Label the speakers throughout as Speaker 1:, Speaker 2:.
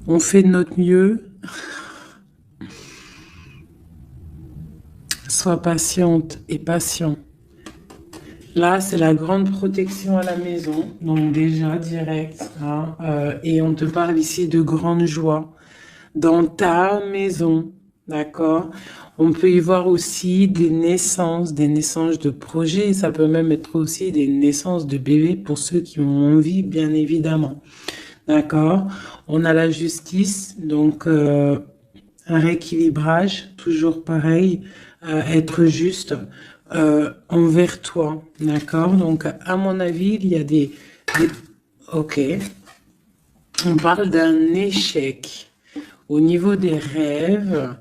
Speaker 1: On fait de notre mieux. Sois patiente et patient. Là, c'est la grande protection à la maison, donc déjà direct, hein, et on te parle ici de grande joie dans ta maison, d'accord? On peut y voir aussi des naissances de projets, ça peut même être aussi des naissances de bébés pour ceux qui ont envie, bien évidemment, d'accord? On a la justice, donc un rééquilibrage, toujours pareil, être juste envers toi, d'accord? Donc, à mon avis, il y a des... Ok, on parle d'un échec au niveau des rêves,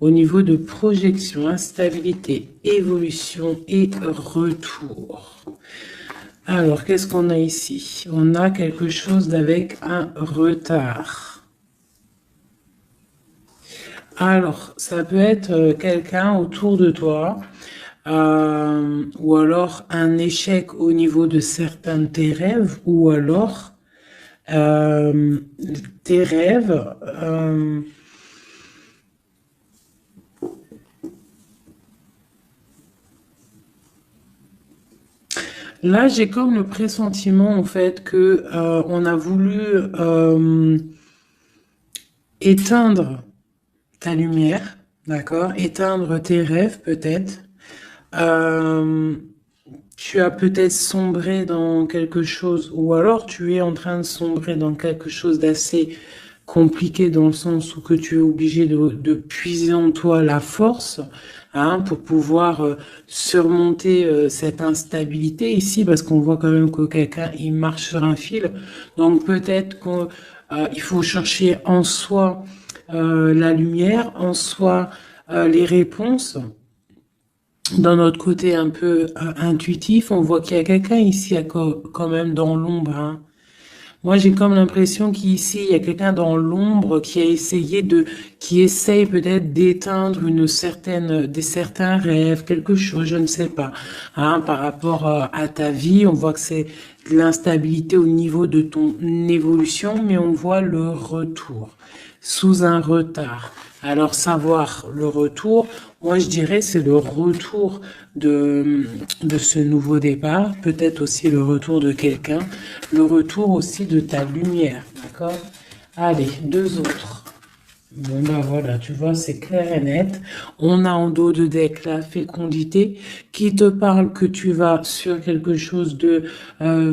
Speaker 1: au niveau de projection, instabilité, évolution et retour. Alors, qu'est-ce qu'on a ici? On a quelque chose avec un retard. Alors, ça peut être quelqu'un autour de toi, ou alors un échec au niveau de certains de tes rêves, ou alors euh, tes rêves. Là, j'ai comme le pressentiment en fait que on a voulu éteindre ta lumière, d'accord? Éteindre tes rêves peut-être. Euh, Tu as peut-être sombré dans quelque chose, ou alors tu es en train de sombrer dans quelque chose d'assez compliqué dans le sens où que tu es obligé de puiser en toi la force, hein, pour pouvoir surmonter cette instabilité ici, parce qu'on voit quand même que quelqu'un il marche sur un fil. Donc peut-être qu'il faut chercher en soi la lumière, en soi les réponses. Dans notre côté un peu intuitif, on voit qu'il y a quelqu'un ici quand même dans l'ombre, hein. Moi, j'ai comme l'impression qu'ici, il y a quelqu'un dans l'ombre qui a essayé qui essaye peut-être d'éteindre certains rêves, quelque chose, je ne sais pas, hein, par rapport à ta vie. On voit que c'est de l'instabilité au niveau de ton évolution, mais on voit le retour sous un retard. Alors, savoir le retour, moi je dirais c'est le retour de ce nouveau départ, peut-être aussi le retour de quelqu'un, le retour aussi de ta lumière, d'accord? Allez, deux autres. Bon ben voilà, tu vois, c'est clair et net. On a en dos de deck la fécondité qui te parle que tu vas sur quelque chose de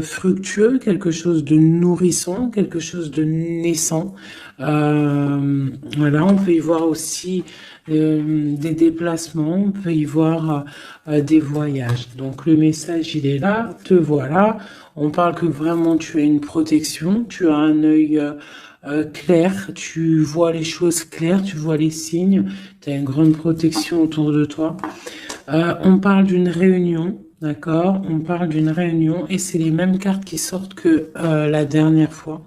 Speaker 1: fructueux, quelque chose de nourrissant, quelque chose de naissant. Voilà, on peut y voir aussi des déplacements, on peut y voir des voyages. Donc le message, il est là, te voilà. On parle que vraiment tu as une protection, tu as un œil clair, tu vois les choses claires, tu vois les signes, tu as une grande protection autour de toi. On parle d'une réunion, d'accord? On parle d'une réunion et c'est les mêmes cartes qui sortent que la dernière fois.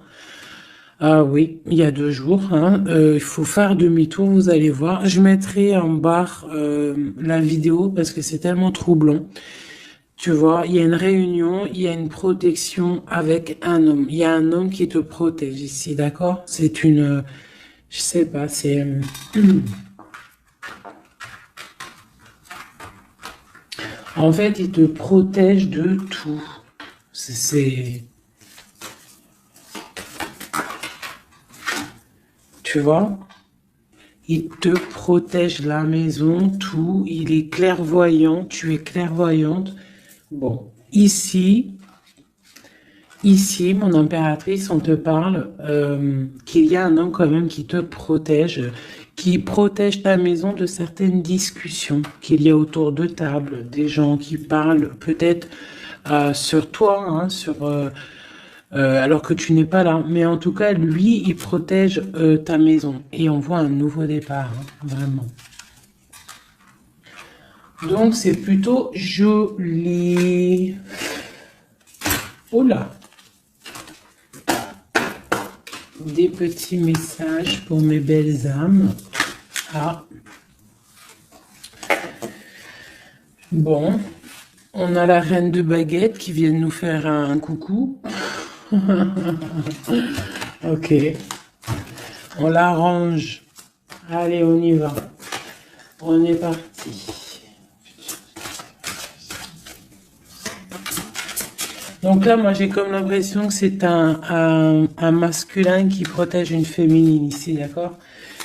Speaker 1: Ah oui, il y a 2 jours, hein. Il faut faire demi-tour, vous allez voir. Je mettrai en barre la vidéo parce que c'est tellement troublant. Tu vois, il y a une réunion, il y a une protection avec un homme. Il y a un homme qui te protège ici, d'accord? C'est je sais pas, en fait, il te protège de tout. C'est, tu vois? Il te protège la maison, tout. Il est clairvoyant, tu es clairvoyante. Bon, ici, mon impératrice, on te parle qu'il y a un homme quand même qui protège ta maison de certaines discussions qu'il y a autour de table, des gens qui parlent peut-être sur toi, hein, alors que tu n'es pas là. Mais en tout cas, lui, il protège ta maison. Et on voit un nouveau départ, hein, vraiment. Donc, c'est plutôt joli. Oh là! Des petits messages pour mes belles âmes. Ah, bon, on a la reine de baguette qui vient de nous faire un coucou. Ok. On l'arrange. Allez, on y va. On est parti. Donc là, moi, j'ai comme l'impression que c'est un masculin qui protège une féminine ici, d'accord?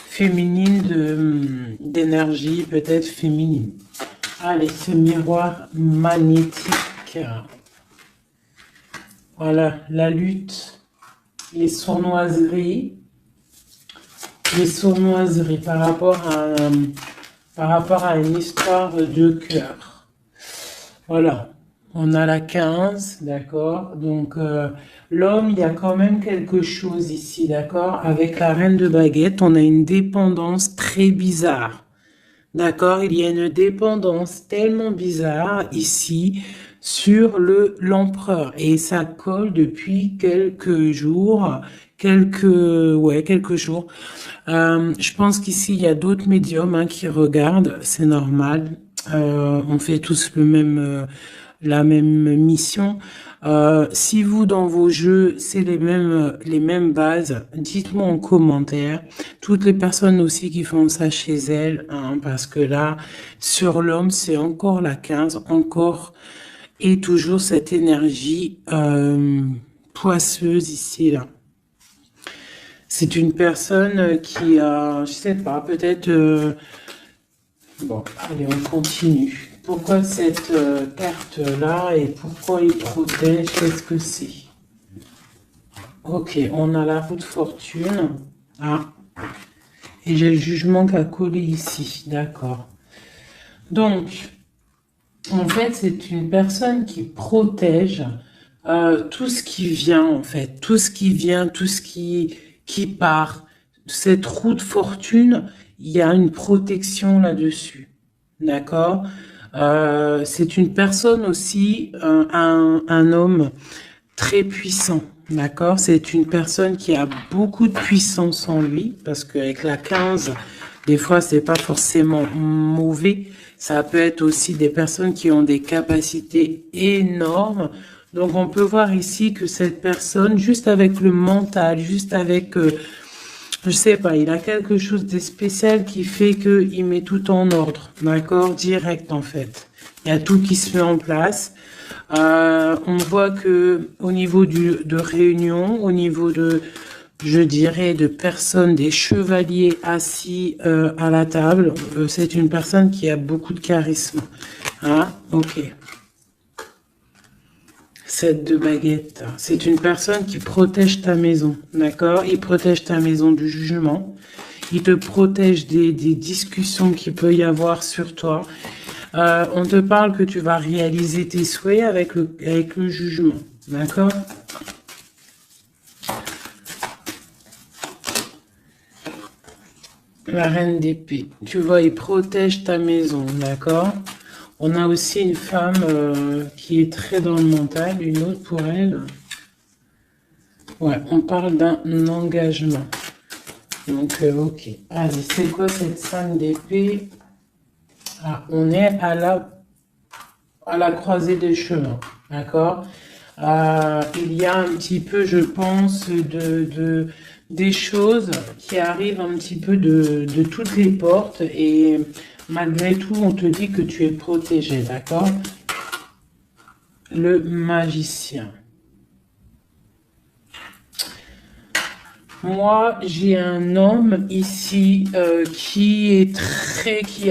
Speaker 1: Féminine d'énergie, peut-être féminine. Allez, ce miroir magnétique. Voilà, la lutte, les sournoiseries par rapport à une histoire de cœur. Voilà. On a la 15, d'accord? Donc, l'homme, il y a quand même quelque chose ici, d'accord? Avec la reine de baguette, on a une dépendance très bizarre, d'accord? Il y a une dépendance tellement bizarre ici sur l'empereur. Et ça colle depuis quelques jours, quelques jours. Je pense qu'ici, il y a d'autres médiums hein, qui regardent, c'est normal. On fait tous la même mission. Si vous, dans vos jeux, c'est les mêmes bases, dites-moi en commentaire. Toutes les personnes aussi qui font ça chez elles, hein, parce que là, sur l'homme, c'est encore la 15, encore et toujours cette énergie poisseuse ici, là. C'est une personne qui a, je sais pas, peut-être... Bon, allez, on continue. Pourquoi cette carte-là et pourquoi il protège? Qu'est-ce que c'est? Ok, on a la roue de fortune. Ah, et j'ai le jugement qui a collé ici. D'accord. Donc, en fait, c'est une personne qui protège tout ce qui vient, en fait. Tout ce qui vient, tout ce qui part. Cette roue de fortune, il y a une protection là-dessus. D'accord? C'est une personne aussi, un homme très puissant, d'accord? C'est une personne qui a beaucoup de puissance en lui, parce qu'avec la 15, des fois, c'est pas forcément mauvais. Ça peut être aussi des personnes qui ont des capacités énormes. Donc, on peut voir ici que cette personne, juste avec le mental, juste avec... je sais pas, il a quelque chose de spécial qui fait qu'il met tout en ordre, d'accord? Direct, en fait. Il y a tout qui se met en place. On voit que au niveau de réunion, au niveau de, je dirais, de personnes, des chevaliers assis à la table, c'est une personne qui a beaucoup de charisme. Hein? Ok. 7 de baguette. C'est une personne qui protège ta maison, d'accord? Il protège ta maison du jugement. Il te protège des discussions qu'il peut y avoir sur toi. On te parle que tu vas réaliser tes souhaits avec le jugement, d'accord? La reine d'épée. Tu vois, il protège ta maison, d'accord? On a aussi une femme qui est très dans le mental, une autre pour elle. Ouais, on parle d'un engagement. Donc, ok. Allez, c'est quoi cette 5 d'épée? Ah, on est à la croisée des chemins, d'accord? Il y a un petit peu, je pense, des choses qui arrivent un petit peu de toutes les portes et malgré tout, on te dit que tu es protégé, d'accord? Le magicien. Moi, j'ai un homme ici qui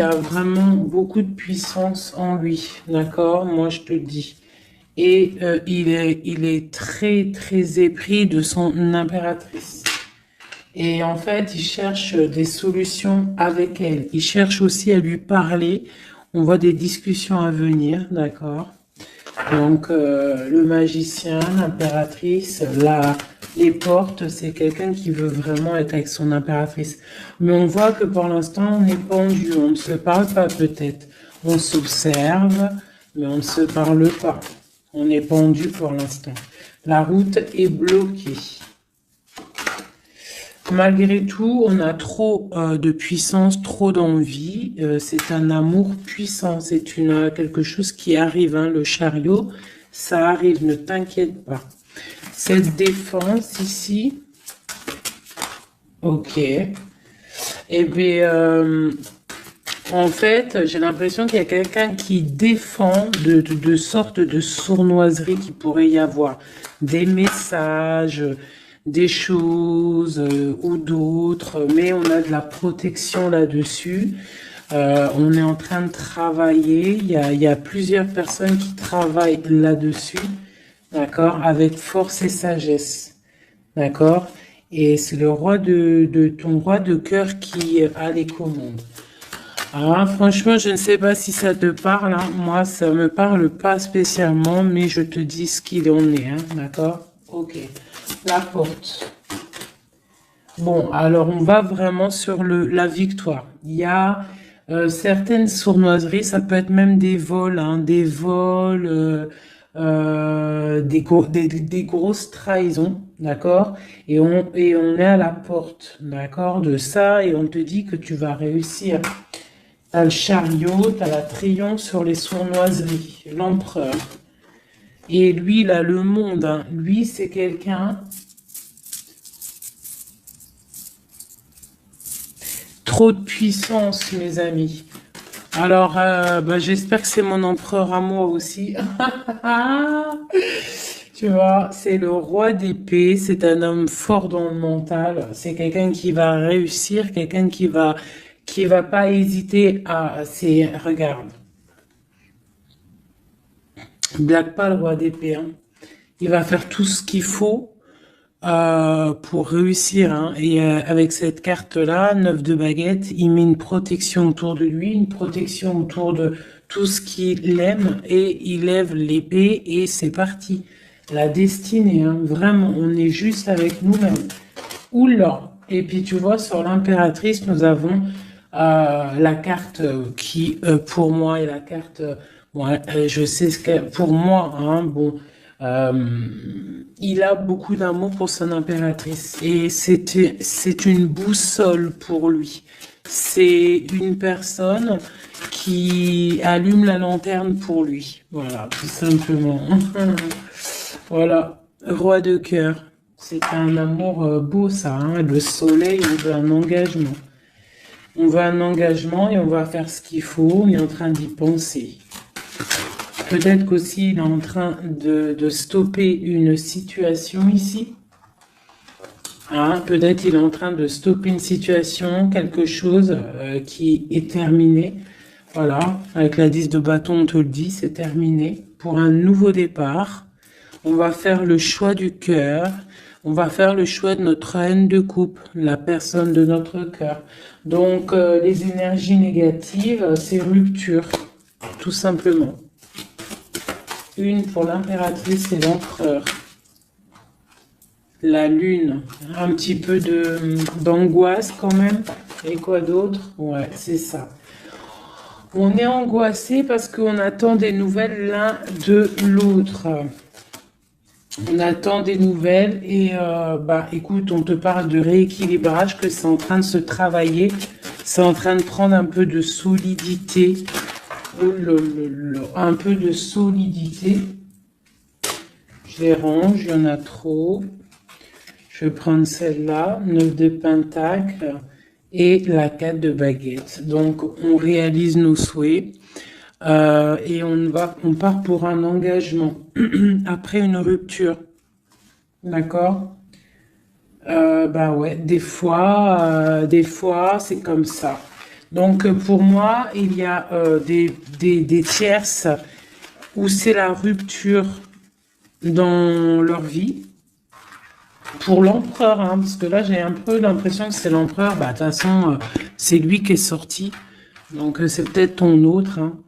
Speaker 1: a vraiment beaucoup de puissance en lui, d'accord? Moi, je te le dis. Et il est très, très épris de son impératrice. Et en fait, il cherche des solutions avec elle. Il cherche aussi à lui parler. On voit des discussions à venir, d'accord? Donc, le magicien, l'impératrice, les portes, c'est quelqu'un qui veut vraiment être avec son impératrice. Mais on voit que pour l'instant, on est pendu. On ne se parle pas peut-être. On s'observe, mais on ne se parle pas. On est pendu pour l'instant. La route est bloquée. Malgré tout, on a trop de puissance, trop d'envie. C'est un amour puissant. C'est quelque chose qui arrive. Hein, le chariot, ça arrive. Ne t'inquiète pas. Cette défense ici, Ok. Et bien, en fait, j'ai l'impression qu'il y a quelqu'un qui défend de sortes de sournoiseries qu'il pourrait y avoir. Des messages, des choses ou d'autres, mais on a de la protection là-dessus. On est en train de travailler. Il y a plusieurs personnes qui travaillent là-dessus, d'accord, avec force et sagesse, d'accord. Et c'est le roi de ton roi de cœur qui a les commandes. Ah, franchement, je ne sais pas si ça te parle, hein. Moi, ça me parle pas spécialement, mais je te dis ce qu'il en est, hein, d'accord? Ok. La porte. Bon, alors on va vraiment sur la victoire. Il y a certaines sournoiseries, ça peut être même des vols, hein, des vols, des grosses trahisons, d'accord? Et on est à la porte, d'accord, de ça, et on te dit que tu vas réussir. T'as le chariot, t'as la triomphe sur les sournoiseries, l'empereur. Et lui, il a le monde, hein. Lui, c'est quelqu'un. Trop de puissance, mes amis. Alors, bah, j'espère que c'est mon empereur à moi aussi. Tu vois, c'est le roi d'épée, c'est un homme fort dans le mental, c'est quelqu'un qui va réussir, quelqu'un qui va pas hésiter regarde, blague pas le roi d'épée, hein. Il va faire tout ce qu'il faut pour réussir, hein. Et avec cette carte-là, 9 de baguette, il met une protection autour de lui, une protection autour de tout ce qu'il aime, et il lève l'épée, et c'est parti. La destinée, hein, vraiment, on est juste avec nous-mêmes. Oula! Et puis tu vois, sur l'impératrice, nous avons la carte qui, pour moi, est la carte. Bon, je sais ce que pour moi, hein, bon, euh, il a beaucoup d'amour pour son impératrice et c'est une boussole pour lui. C'est une personne qui allume la lanterne pour lui. Voilà, tout simplement. Voilà, roi de cœur. C'est un amour beau, ça, hein. Le soleil, on veut un engagement. On veut un engagement et on va faire ce qu'il faut. On est en train d'y penser. Peut-être qu'aussi il est en train de stopper une situation ici. Hein, peut-être il est en train de stopper une situation, quelque chose qui est terminé. Voilà, avec la 10 de bâton, on te le dit, c'est terminé. Pour un nouveau départ, on va faire le choix du cœur. On va faire le choix de notre reine de coupe, la personne de notre cœur. Donc, les énergies négatives, c'est rupture, tout simplement. Une pour l'impératrice et l'empereur. La lune, un petit peu d'angoisse quand même. Et quoi d'autre? Ouais, c'est ça. On est angoissé parce qu'on attend des nouvelles l'un de l'autre. On attend des nouvelles et bah écoute, on te parle de rééquilibrage, que c'est en train de se travailler, c'est en train de prendre un peu de solidité, un peu de solidité. Je les range, il y en a trop. Je vais prendre celle-là, 9 de pentacle et la 4 de baguette. Donc on réalise nos souhaits. Et on part pour un engagement après une rupture, d'accord? Bah ouais, des fois, c'est comme ça. Donc pour moi, il y a des tierces où c'est la rupture dans leur vie. Pour l'empereur, hein, parce que là j'ai un peu l'impression que c'est l'empereur. Bah de toute façon, c'est lui qui est sorti. Donc c'est peut-être ton autre, hein.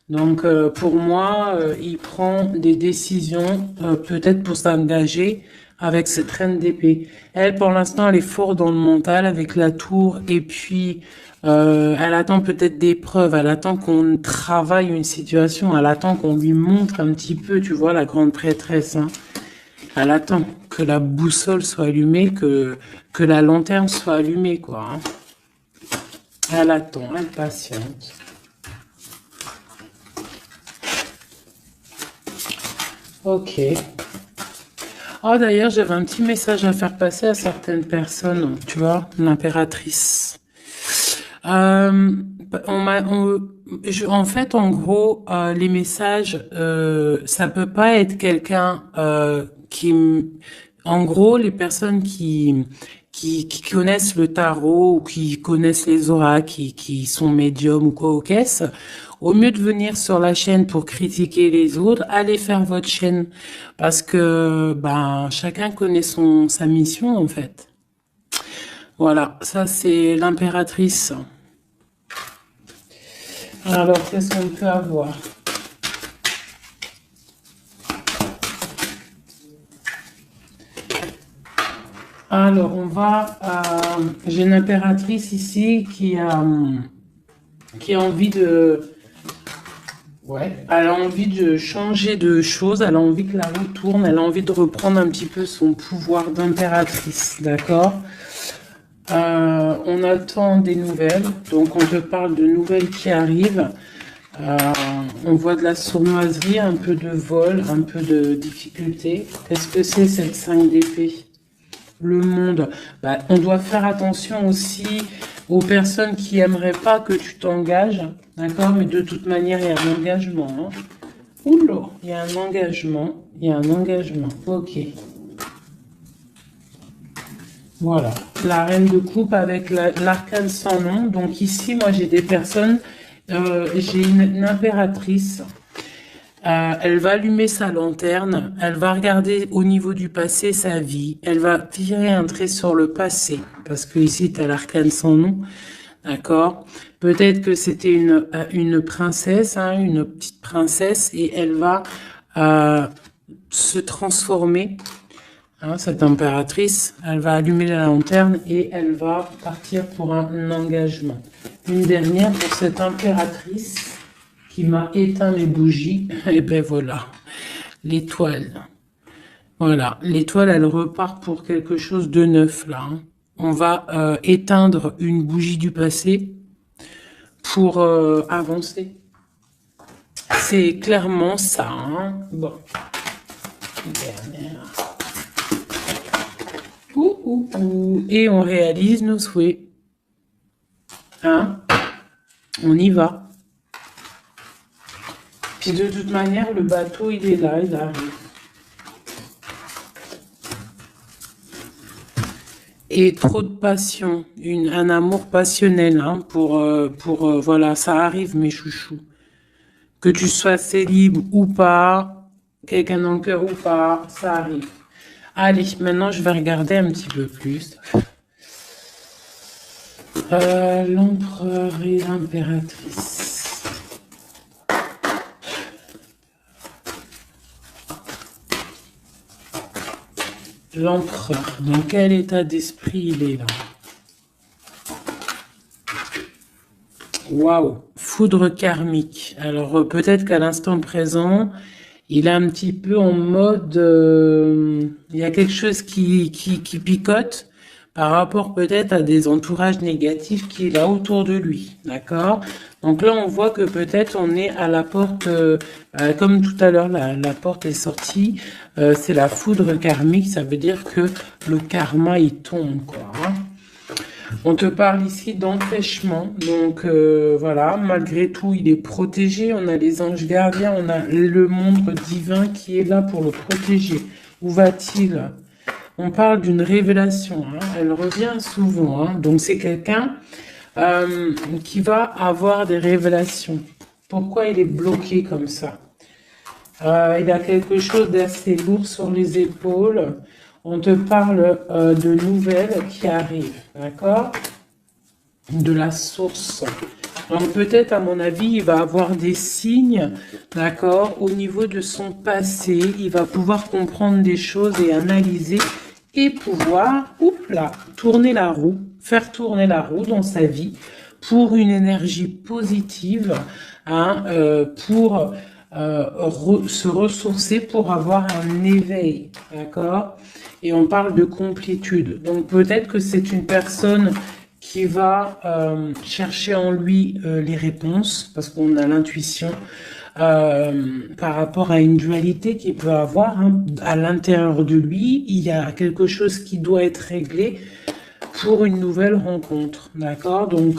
Speaker 1: Donc pour moi, il prend des décisions peut-être pour s'engager avec cette reine d'épée. Elle, pour l'instant, elle est forte dans le mental avec la tour et puis elle attend peut-être des preuves, elle attend qu'on travaille une situation, elle attend qu'on lui montre un petit peu, tu vois, la grande prêtresse, hein. Elle attend que la boussole soit allumée, que la lanterne soit allumée, quoi, hein. Elle attend, elle patiente. Ok. Oh, d'ailleurs, j'avais un petit message à faire passer à certaines personnes, tu vois, l'impératrice. Euh, en fait, en gros, les messages, ça peut pas être quelqu'un en gros, les personnes qui connaissent le tarot ou qui connaissent les auras, qui sont médiums ou quoi aux caisses, au mieux de venir sur la chaîne pour critiquer les autres, allez faire votre chaîne parce que ben chacun connaît sa mission en fait. Voilà, ça c'est l'impératrice. Alors, qu'est-ce qu'on peut avoir? Alors, on va... j'ai une impératrice ici qui a envie de... Ouais, elle a envie de changer de choses, elle a envie que la roue tourne, elle a envie de reprendre un petit peu son pouvoir d'impératrice, d'accord? On attend des nouvelles, donc on te parle de nouvelles qui arrivent. On voit de la sournoiserie, un peu de vol, un peu de difficulté. Qu'est-ce que c'est cette 5 d'épée? Le monde. Bah, on doit faire attention aussi aux personnes qui aimeraient pas que tu t'engages, d'accord? Mais de toute manière, il y a un engagement. Hein. Oula, il y a un engagement. Il y a un engagement. Ok. Voilà. La reine de coupe avec l'arcane sans nom. Donc ici, moi, j'ai des personnes... j'ai une impératrice. Elle va allumer sa lanterne, elle va regarder au niveau du passé sa vie, elle va tirer un trait sur le passé, parce que ici tu as l'arcane sans nom, d'accord? Peut-être que c'était une princesse, hein, une petite princesse, et elle va se transformer, hein, cette impératrice, elle va allumer la lanterne et elle va partir pour un engagement. Une dernière pour cette impératrice qui m'a éteint les bougies, et ben voilà, l'étoile. Voilà, l'étoile, elle repart pour quelque chose de neuf, là. Hein. On va éteindre une bougie du passé pour avancer. C'est clairement ça. Hein. Bon. Dernière. Et on réalise nos souhaits. Hein? On y va. Puis de toute manière, le bateau, il est là, il arrive. Et trop de passion, un amour passionnel, hein, voilà, ça arrive, mes chouchous. Que tu sois célib ou pas, quelqu'un dans le cœur ou pas, ça arrive. Allez, maintenant, je vais regarder un petit peu plus. L'empereur et l'impératrice. L'empereur, dans quel état d'esprit il est là? Waouh, foudre karmique. Alors peut-être qu'à l'instant présent, il est un petit peu en mode... il y a quelque chose qui picote par rapport peut-être à des entourages négatifs qu'il a autour de lui. D'accord? Donc là, on voit que peut-être on est à la porte, comme tout à l'heure, la porte est sortie. C'est la foudre karmique, ça veut dire que le karma, il tombe, quoi. Hein. On te parle ici d'empêchement, donc voilà, malgré tout, il est protégé. On a les anges gardiens, on a le monde divin qui est là pour le protéger. Où va-t-il? On parle d'une révélation, hein. Elle revient souvent, hein. Donc c'est quelqu'un qui va avoir des révélations. Pourquoi il est bloqué comme ça? Il a quelque chose d'assez lourd sur les épaules. On te parle de nouvelles qui arrivent, d'accord? De la source. Donc peut-être, à mon avis, il va avoir des signes, d'accord? Au niveau de son passé, il va pouvoir comprendre des choses et analyser et pouvoir, tourner la roue, faire tourner la roue dans sa vie pour une énergie positive, hein, pour se ressourcer, pour avoir un éveil, d'accord? Et on parle de complétude. Donc peut-être que c'est une personne qui va chercher en lui les réponses, parce qu'on a l'intuition. par rapport à une dualité qu'il peut avoir, hein. À l'intérieur de lui, il y a quelque chose qui doit être réglé pour une nouvelle rencontre, d'accord? Donc,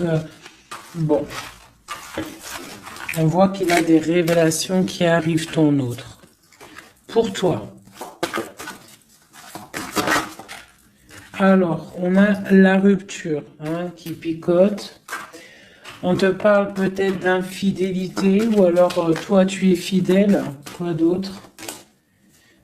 Speaker 1: bon, on voit qu'il a des révélations qui arrivent ton autre. Pour toi. Alors, on a la rupture, hein, qui picote. On te parle peut-être d'infidélité, ou alors toi tu es fidèle, quoi d'autre?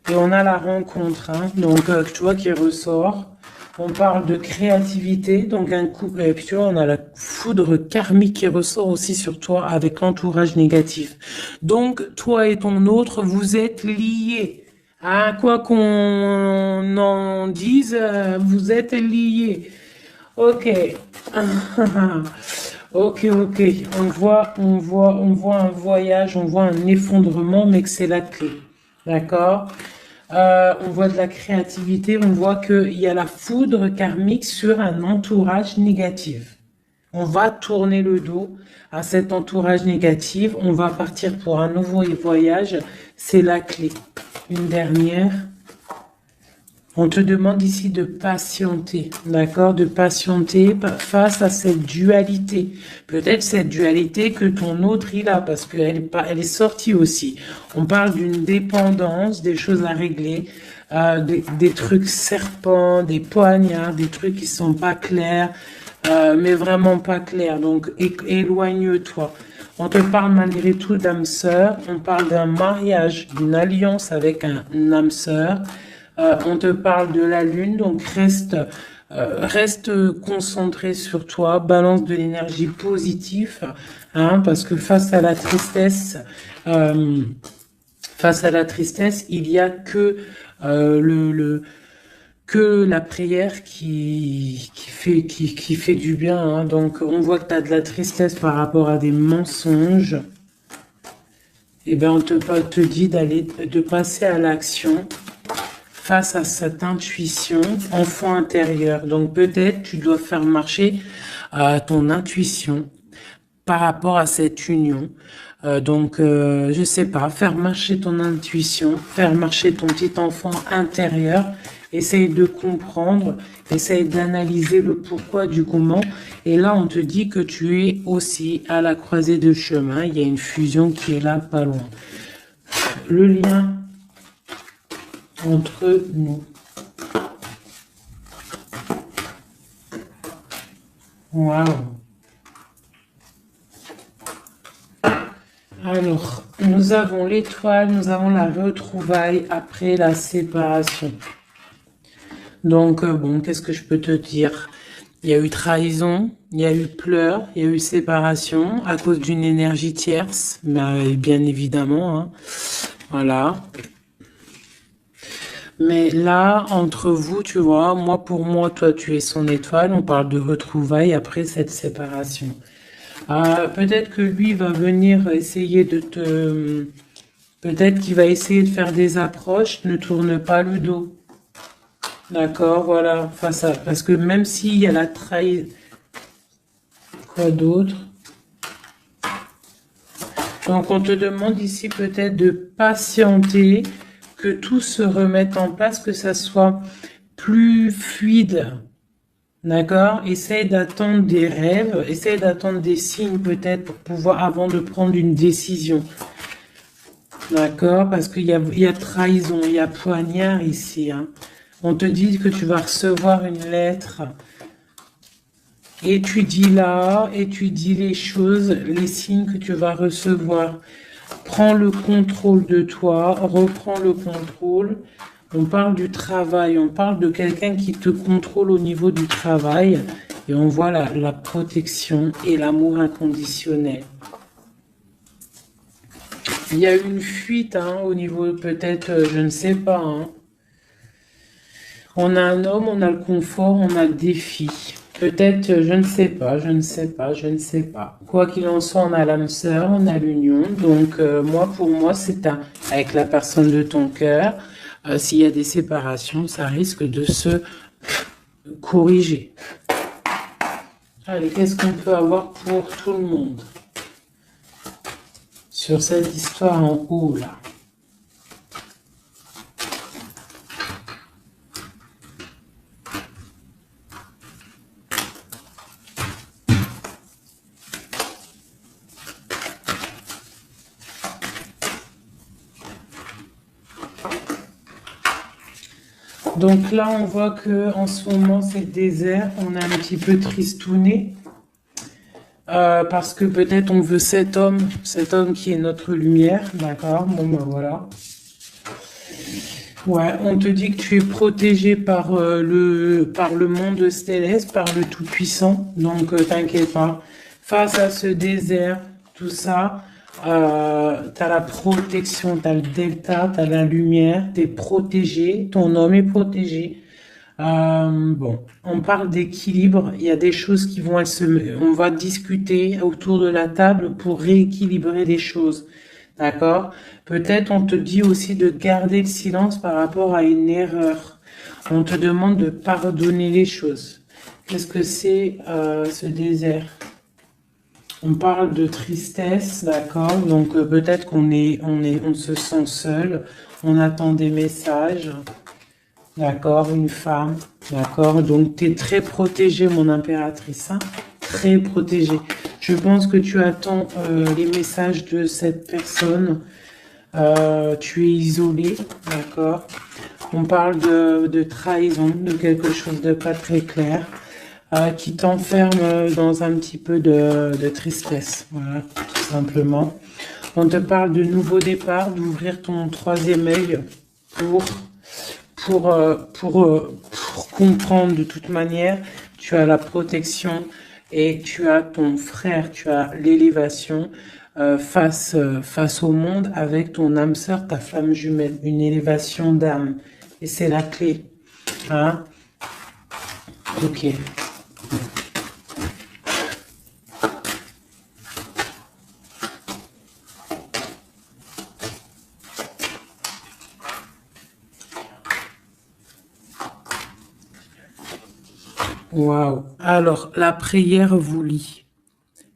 Speaker 1: Et on a la rencontre, hein, donc tu vois qui ressort. On parle de créativité, donc un couple, et puis tu vois, on a la foudre karmique qui ressort aussi sur toi avec l'entourage négatif. Donc, toi et ton autre, vous êtes liés. Ah, quoi qu'on en dise, vous êtes liés. Ok. Ok, ok. On voit un voyage, on voit un effondrement, mais que c'est la clé. D'accord? On voit de la créativité, on voit qu'il y a la foudre karmique sur un entourage négatif. On va tourner le dos à cet entourage négatif. On va partir pour un nouveau voyage. C'est la clé. Une dernière. On te demande ici de patienter, d'accord? De patienter face à cette dualité. Peut-être cette dualité que ton autre il a, parce qu'elle elle est sortie aussi. On parle d'une dépendance, des choses à régler, des trucs serpents, des poignards, des trucs qui sont pas clairs, mais vraiment pas clairs. Donc éloigne-toi. On te parle malgré tout d'âme sœur. On parle d'un mariage, d'une alliance avec un âme sœur. On te parle de la lune, donc reste concentré sur toi, balance de l'énergie positive, hein, parce que face à la tristesse, il y a que que la prière qui fait du bien, hein. Donc on voit que tu as de la tristesse par rapport à des mensonges. Et bien on te dit de passer à l'action face à cette intuition, enfant intérieur. Donc peut-être tu dois faire marcher ton intuition par rapport à cette union. Je sais pas, faire marcher ton intuition, faire marcher ton petit enfant intérieur, essaye de comprendre, essaye d'analyser le pourquoi du comment. Et là, on te dit que tu es aussi à la croisée de chemin. Il y a une fusion qui est là, pas loin. Le lien entre nous. Waouh. Alors, nous avons l'étoile, nous avons la retrouvaille après la séparation. Donc, bon, qu'est-ce que je peux te dire? Il y a eu trahison, il y a eu pleurs, il y a eu séparation à cause d'une énergie tierce, mais bien évidemment, hein. Voilà. Mais là, entre vous, tu vois, moi pour moi, toi tu es son étoile, on parle de retrouvailles après cette séparation. Peut-être que lui va venir essayer de te... Peut-être qu'il va essayer de faire des approches, ne tourne pas le dos. D'accord, voilà, parce que même s'il y a la trahison... Quoi d'autre? Donc on te demande ici peut-être de patienter, que tout se remette en place, que ça soit plus fluide. D'accord? Essaye d'attendre des rêves, essaye d'attendre des signes peut-être pour pouvoir, avant de prendre une décision. D'accord? Parce qu'il y a trahison, il y a poignard ici, hein. On te dit que tu vas recevoir une lettre. Étudie-la, étudie les choses, les signes que tu vas recevoir. Prends le contrôle de toi, reprends le contrôle. On parle du travail, on parle de quelqu'un qui te contrôle au niveau du travail. Et on voit la protection et l'amour inconditionnel. Il y a une fuite, hein, au niveau peut-être, je ne sais pas, hein. On a un homme, on a le confort, on a le défi. Peut-être, je ne sais pas, je ne sais pas, je ne sais pas. Quoi qu'il en soit, on a l'âme sœur, on a l'union. Donc, pour moi, c'est avec la personne de ton cœur. S'il y a des séparations, ça risque de se corriger. Allez, qu'est-ce qu'on peut avoir pour tout le monde? sur cette histoire en haut, là. Donc là, on voit que en ce moment, c'est le désert. On est un petit peu tristouné parce que peut-être on veut cet homme qui est notre lumière, d'accord? Bon ben voilà. Ouais, on te dit que tu es protégé par le monde céleste, par le Tout-Puissant. Donc t'inquiète pas. Face à ce désert, tout ça, t'as la protection, t'as le delta, t'as la lumière, t'es protégé, ton homme est protégé. Bon, on parle d'équilibre. Il y a des choses qui vont on va discuter autour de la table pour rééquilibrer les choses. D'accord? Peut-être on te dit aussi de garder le silence par rapport à une erreur. On te demande de pardonner les choses. Qu'est-ce que c'est ce désert? On parle de tristesse, d'accord? Donc peut-être on se sent seul. On attend des messages. D'accord, une femme, d'accord. Donc, tu es très protégée, mon impératrice, hein, très protégée. Je pense que tu attends les messages de cette personne. Tu es isolée, d'accord. On parle de trahison, de quelque chose de pas très clair, qui t'enferme dans un petit peu de tristesse, voilà, tout simplement. On te parle de nouveau départ, d'ouvrir ton troisième œil pour pour comprendre de toute manière, tu as la protection et tu as ton frère, tu as l'élévation face au monde avec ton âme sœur, ta flamme jumelle, une élévation d'âme. Et c'est la clé. Hein? Ok. Waouh. Alors, la prière vous lie.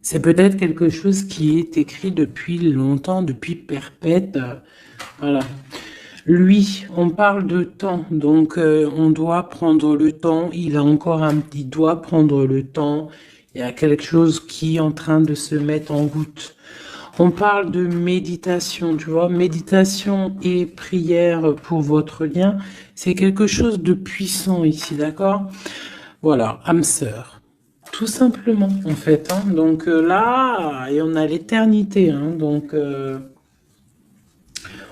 Speaker 1: C'est peut-être quelque chose qui est écrit depuis longtemps, depuis perpète. Voilà. Lui, on parle de temps, donc on doit prendre le temps. Il doit prendre le temps. Il y a quelque chose qui est en train de se mettre en route. On parle de méditation, tu vois, méditation et prière pour votre lien. C'est quelque chose de puissant ici, d'accord? Voilà, âme sœur. Tout simplement, en fait. Hein. Donc là, et on a l'éternité. Hein. Donc,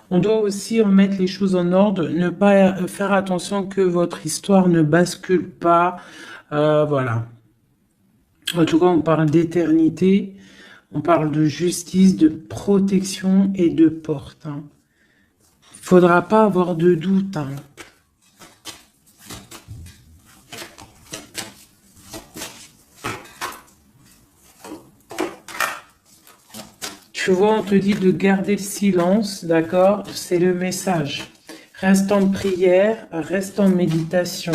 Speaker 1: on doit aussi remettre les choses en ordre, ne pas faire attention que votre histoire ne bascule pas. Voilà. En tout cas, on parle d'éternité, on parle de justice, de protection et de porte. Hein. Il ne faudra pas avoir de doute. Hein. Tu vois, on te dit de garder le silence, d'accord? C'est le message. Reste en prière, reste en méditation.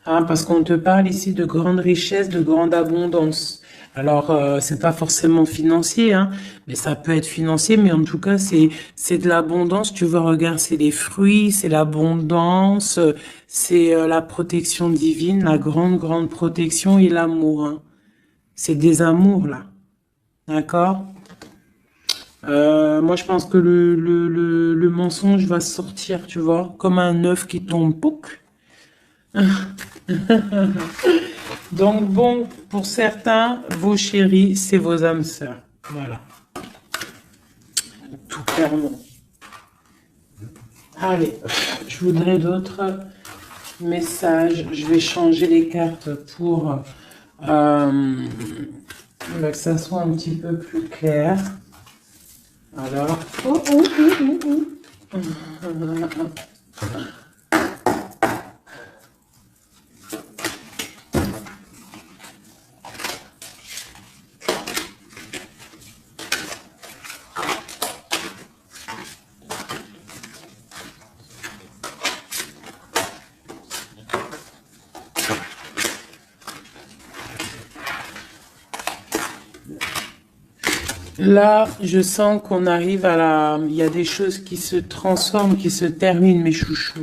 Speaker 1: Hein, parce qu'on te parle ici de grande richesse, de grande abondance. Alors, c'est pas forcément financier, hein, mais ça peut être financier, mais en tout cas, c'est de l'abondance. Tu vois, regarde, c'est les fruits, c'est l'abondance, c'est la protection divine, la grande protection et l'amour. Hein. C'est des amours, là. D'accord? Moi, je pense que le mensonge va sortir, tu vois, comme un œuf qui tombe, pouc. Donc bon, pour certains, vos chéris, c'est vos âmes sœurs. Voilà, tout clairement. Allez, je voudrais d'autres messages. Je vais changer les cartes pour que ça soit un petit peu plus clair. Alors, Là, je sens qu'on arrive à la... Il y a des choses qui se transforment, qui se terminent, mes chouchous.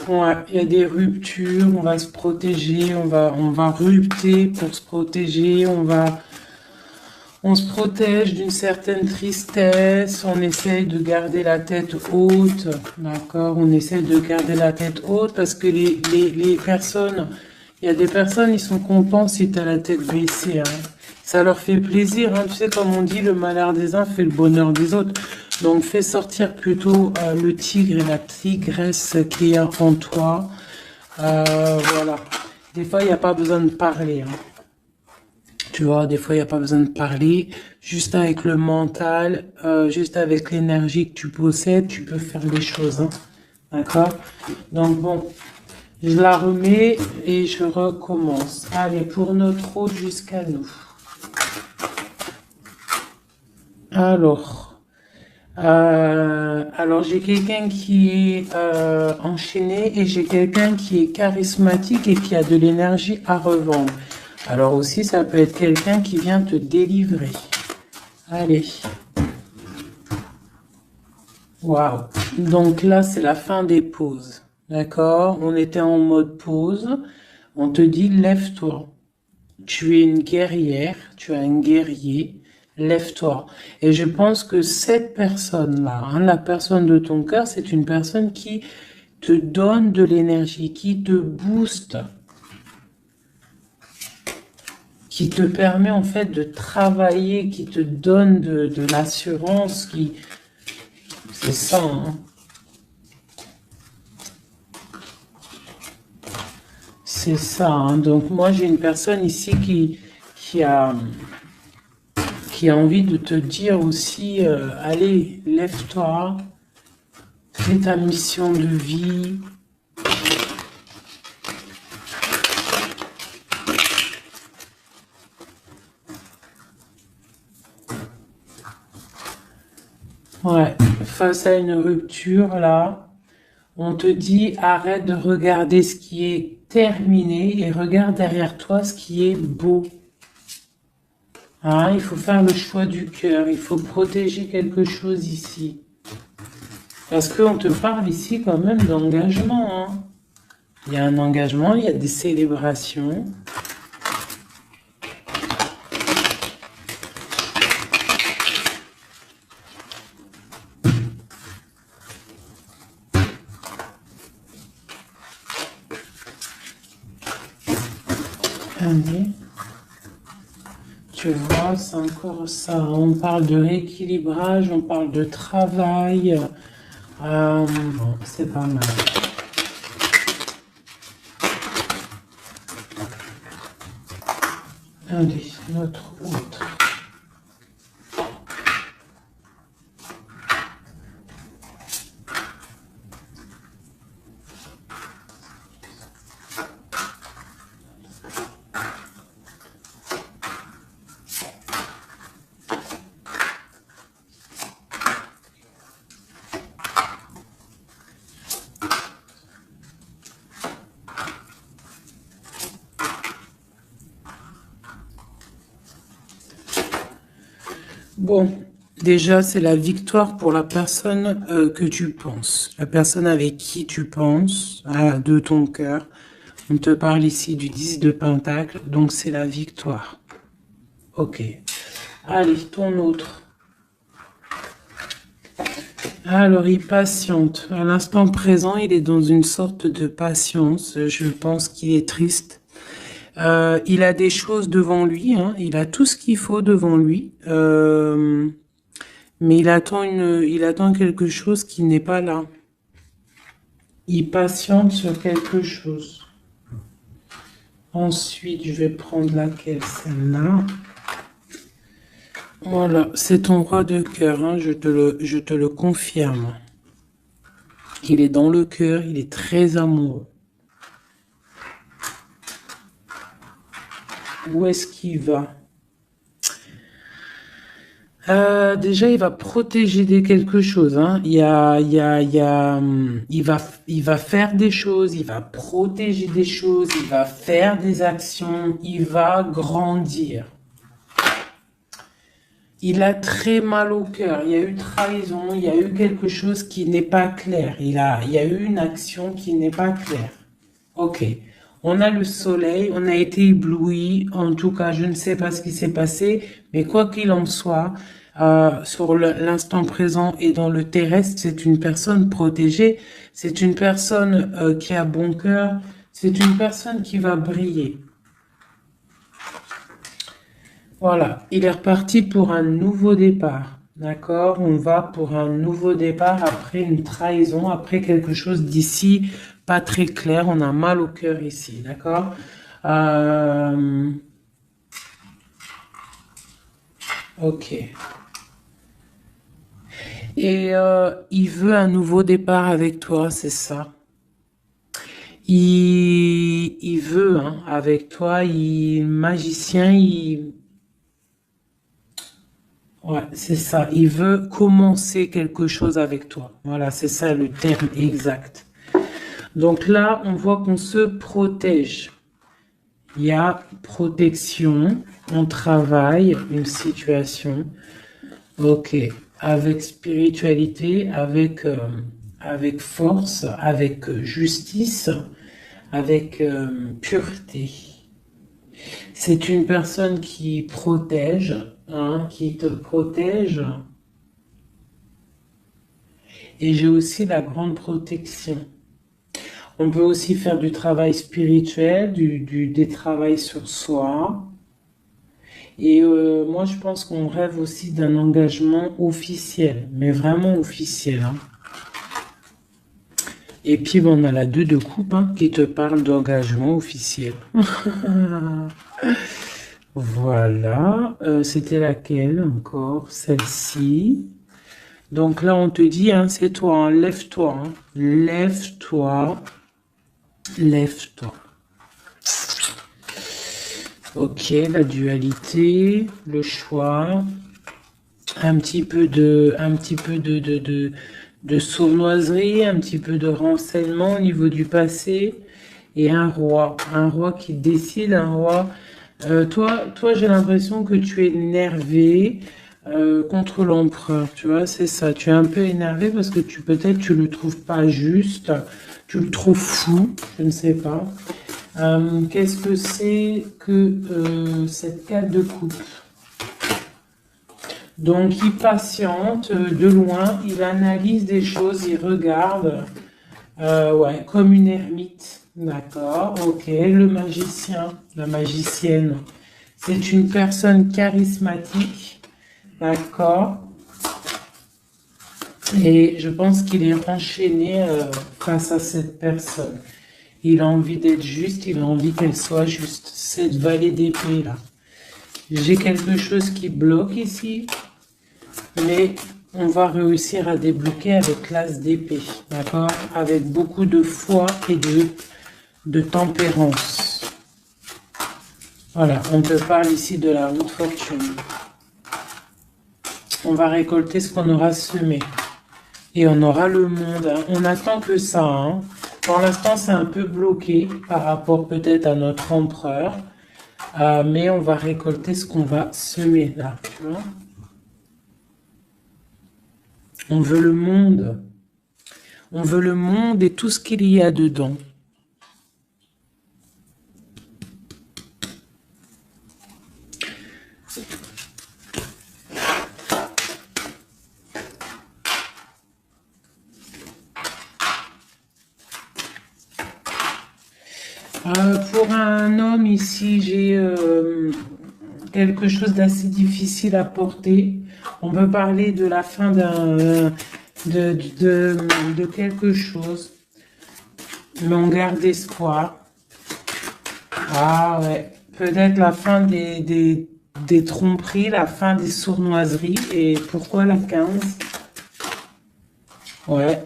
Speaker 1: Ouais, il y a des ruptures, on va se protéger, on va rupter pour se protéger, on se protège d'une certaine tristesse, on essaye de garder la tête haute, d'accord? On essaye de garder la tête haute parce que les personnes, il y a des personnes, ils sont contents si tu as la tête baissée, hein. Ça leur fait plaisir, hein. Tu sais, comme on dit, le malheur des uns fait le bonheur des autres. Donc, fais sortir plutôt le tigre et la tigresse qui est en toi. Voilà. Des fois, il n'y a pas besoin de parler, hein. Tu vois, des fois, il n'y a pas besoin de parler. Juste avec le mental, juste avec l'énergie que tu possèdes, tu peux faire des choses, hein. D'accord? Donc, bon, je la remets et je recommence. Allez, pour notre route jusqu'à nous. Alors, alors j'ai quelqu'un qui est enchaîné et j'ai quelqu'un qui est charismatique et qui a de l'énergie à revendre. Alors aussi, ça peut être quelqu'un qui vient te délivrer. Allez. Waouh. Donc là, c'est la fin des pauses. D'accord? On était en mode pause. On te dit, lève-toi. Tu es une guerrière, tu es un guerrier. Lève-toi. Et je pense que cette personne-là, hein, la personne de ton cœur, c'est une personne qui te donne de l'énergie, qui te booste, qui te permet en fait de travailler, qui te donne de l'assurance, qui... C'est ça, hein. C'est ça, hein. Donc moi j'ai une personne ici qui a, qui a envie de te dire aussi, allez, lève-toi, fais ta mission de vie. Ouais, face à une rupture, là, on te dit arrête de regarder ce qui est terminé et regarde derrière toi ce qui est beau. Hein, il faut faire le choix du cœur, il faut protéger quelque chose ici. Parce qu'on te parle ici quand même d'engagement, hein. Il y a un engagement, il y a des célébrations. Allez. Tu vois, c'est encore ça. On parle de rééquilibrage, on parle de travail. Bon, c'est pas mal. Allez, notre autre. Bon, déjà, c'est la victoire pour la personne que tu penses, la personne avec qui tu penses, de ton cœur. On te parle ici du 10 de Pentacle, donc c'est la victoire. Ok. Allez, ton autre. Alors, il patiente. À l'instant présent, il est dans une sorte de patience. Je pense qu'il est triste. Il a des choses devant lui, hein. Il a tout ce qu'il faut devant lui. Mais il attend quelque chose qui n'est pas là. Il patiente sur quelque chose. Ensuite, je vais prendre laquelle, celle-là. Voilà, c'est ton roi de cœur, hein, je te le confirme. Il est dans le cœur, il est très amoureux. Où est-ce qu'il va? Déjà, il va protéger quelque chose, hein. Il va faire des choses, il va protéger des choses, il va faire des actions, il va grandir. Il a très mal au cœur. Il y a eu trahison, il y a eu quelque chose qui n'est pas clair. Il y a eu une action qui n'est pas claire. Ok. On a le soleil, on a été ébloui. En tout cas, je ne sais pas ce qui s'est passé, mais quoi qu'il en soit, sur l'instant présent et dans le terrestre, c'est une personne protégée. C'est une personne qui a bon cœur. C'est une personne qui va briller. Voilà, il est reparti pour un nouveau départ. D'accord? On va pour un nouveau départ après une trahison, après quelque chose d'ici pas très clair. On a mal au cœur ici. D'accord? Ok. Et il veut un nouveau départ avec toi, c'est ça? Il veut hein, avec toi, il magicien, ouais, c'est ça. Il veut commencer quelque chose avec toi. Voilà, c'est ça le terme exact. Donc là, on voit qu'on se protège. Il y a protection, on travaille une situation. Ok, avec spiritualité, avec force, avec justice, avec pureté. C'est une personne qui protège, hein, qui te protège. Et j'ai aussi la grande protection. On peut aussi faire du travail spirituel, des travails sur soi. Et moi, je pense qu'on rêve aussi d'un engagement officiel, mais vraiment officiel. Hein. Et puis, bon, on a la 2 de coupe hein, qui te parle d'engagement officiel. Voilà. C'était laquelle encore? Celle-ci. Donc là, on te dit, hein, c'est toi, hein, lève-toi. Hein. Lève-toi. Lève-toi. Ok, la dualité, le choix, un petit peu de sournoiserie, un petit peu de renseignement au niveau du passé, et un roi qui décide, un roi. Toi, j'ai l'impression que tu es énervé contre l'empereur, tu vois, c'est ça. Tu es un peu énervé parce que peut-être tu le trouves pas juste, tu le trouves fou, je ne sais pas. Qu'est-ce que c'est que cette 4 de coupe? Donc, il patiente de loin, il analyse des choses, il regarde, ouais, comme une ermite. D'accord, ok. Le magicien, la magicienne, c'est une personne charismatique. D'accord. Et je pense qu'il est enchaîné face à cette personne. Il a envie d'être juste, il a envie qu'elle soit juste. Cette vallée d'épée là. J'ai quelque chose qui bloque ici, mais on va réussir à débloquer avec l'as d'épée, d'accord? Avec beaucoup de foi et de tempérance. Voilà, on te parle ici de la haute fortune. On va récolter ce qu'on aura semé. Et on aura le monde. Hein. On attend que ça. Hein. Pour l'instant, c'est un peu bloqué par rapport peut-être à notre empereur. Mais on va récolter ce qu'on va semer là. Tu vois? On veut le monde. On veut le monde et tout ce qu'il y a dedans. Pour un homme ici, j'ai quelque chose d'assez difficile à porter. On peut parler de la fin de quelque chose, mais on garde espoir. Ah ouais, peut-être la fin des tromperies, la fin des sournoiseries. Et pourquoi la 15? Ouais,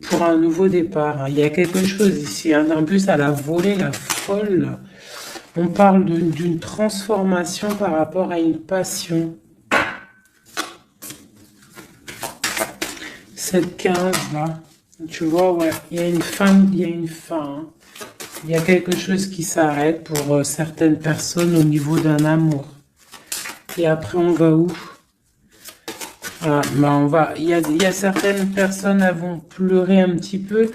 Speaker 1: pour un nouveau départ. Hein. Il y a quelque chose ici. Hein. En plus, elle a volé la folle. On parle d'une transformation par rapport à une passion. Cette 15 là, tu vois, ouais, il y a une fin, il y a une fin. Hein. Il y a quelque chose qui s'arrête pour certaines personnes au niveau d'un amour. Et après, on va où? Ah, bah il y a certaines personnes elles vont pleurer un petit peu.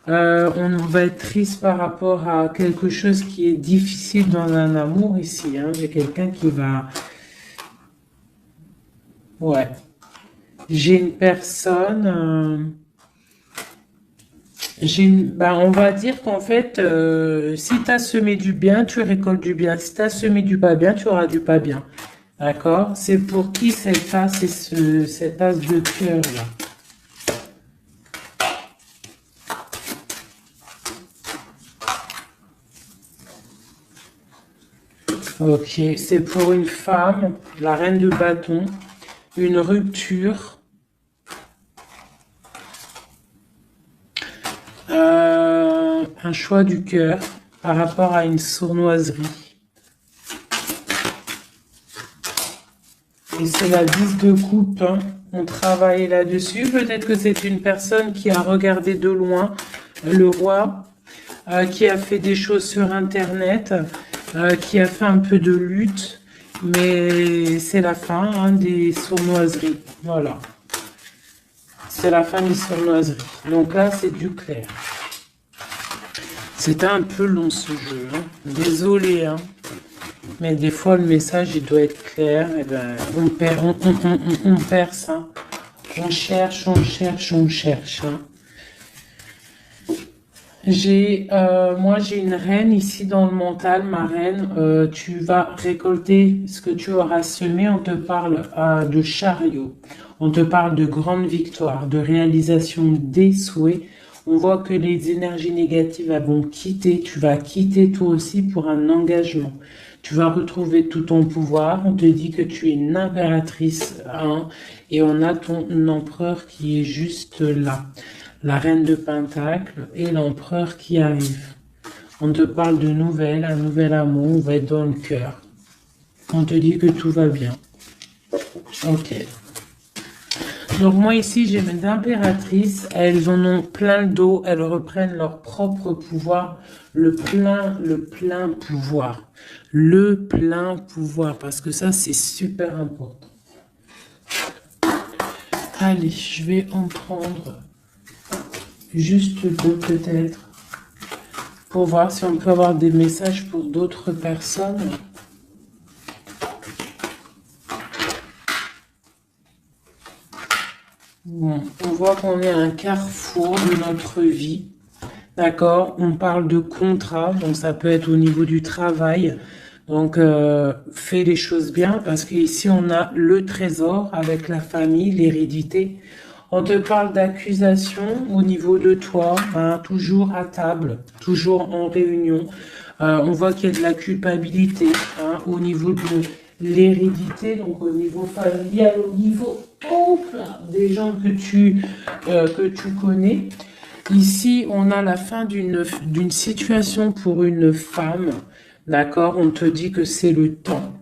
Speaker 1: On va être triste par rapport à quelque chose qui est difficile dans un amour ici. Hein. J'ai quelqu'un qui va. Ouais. J'ai une personne. On va dire qu'en fait, si tu as semé du bien, tu récoltes du bien. Si tu as semé du pas bien, tu auras du pas bien. D'accord? C'est pour qui cette tasse et cette tasse de cœur là? Ok, c'est pour une femme, la reine de bâton, une rupture, un choix du cœur par rapport à une sournoiserie. Et c'est la 10 de coupe, hein. On travaille là-dessus. Peut-être que c'est une personne qui a regardé de loin le roi, qui a fait des choses sur Internet, qui a fait un peu de lutte, mais c'est la fin hein, des sournoiseries. Voilà, c'est la fin des sournoiseries. Donc là, c'est du clair. C'était un peu long ce jeu, hein. Désolé, hein. Mais des fois, le message, il doit être clair. Et ben, on perd ça. On cherche, on cherche, on cherche. Hein. Moi, j'ai une reine ici dans le mental, ma reine. Tu vas récolter ce que tu auras semé. On te parle de chariot. On te parle de grande victoire, de réalisation des souhaits. On voit que les énergies négatives elles vont quitter. Tu vas quitter toi aussi pour un engagement. Tu vas retrouver tout ton pouvoir. On te dit que tu es une impératrice, hein, et on a ton empereur qui est juste là. La reine de Pentacle et l'empereur qui arrive. On te parle de nouvelles, un nouvel amour, on va être dans le cœur. On te dit que tout va bien. Ok. Donc moi ici j'ai mes impératrices, elles en ont plein le dos, elles reprennent leur propre pouvoir, le plein pouvoir. Le plein pouvoir, parce que ça c'est super important. Allez, je vais en prendre juste deux peut-être, pour voir si on peut avoir des messages pour d'autres personnes. Bon, on voit qu'on est à un carrefour de notre vie. D'accord? On parle de contrat, donc ça peut être au niveau du travail. Donc, fais les choses bien parce qu'ici, on a le trésor avec la famille, l'hérédité. On te parle d'accusation au niveau de toi, hein, toujours à table, toujours en réunion. On voit qu'il y a de la culpabilité hein, au niveau de l'hérédité, donc au niveau familial, au niveau des gens que tu connais. Ici, on a la fin d'une situation pour une femme. D'accord? On te dit que c'est le temps.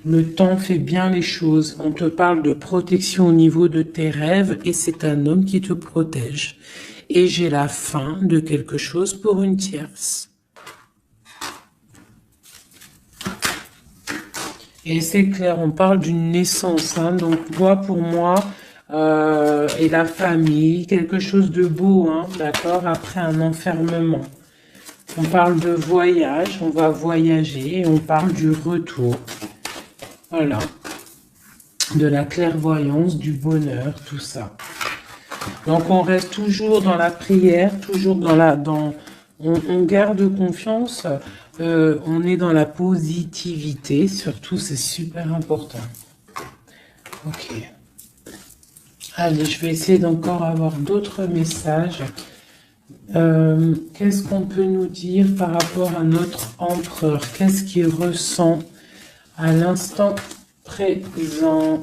Speaker 1: Le temps fait bien les choses. On te parle de protection au niveau de tes rêves et c'est un homme qui te protège. Et j'ai la fin de quelque chose pour une tierce. Et c'est clair, on parle d'une naissance. Hein, donc moi, pour moi, et la famille, quelque chose de beau, hein, d'accord, après un enfermement. On parle de voyage, on va voyager, et on parle du retour. Voilà. De la clairvoyance, du bonheur, tout ça. Donc on reste toujours dans la prière, toujours on garde confiance, on est dans la positivité, surtout c'est super important. Ok. Allez, je vais essayer d'encore avoir d'autres messages. Qu'est-ce qu'on peut nous dire par rapport à notre empereur? Qu'est-ce qu'il ressent à l'instant présent?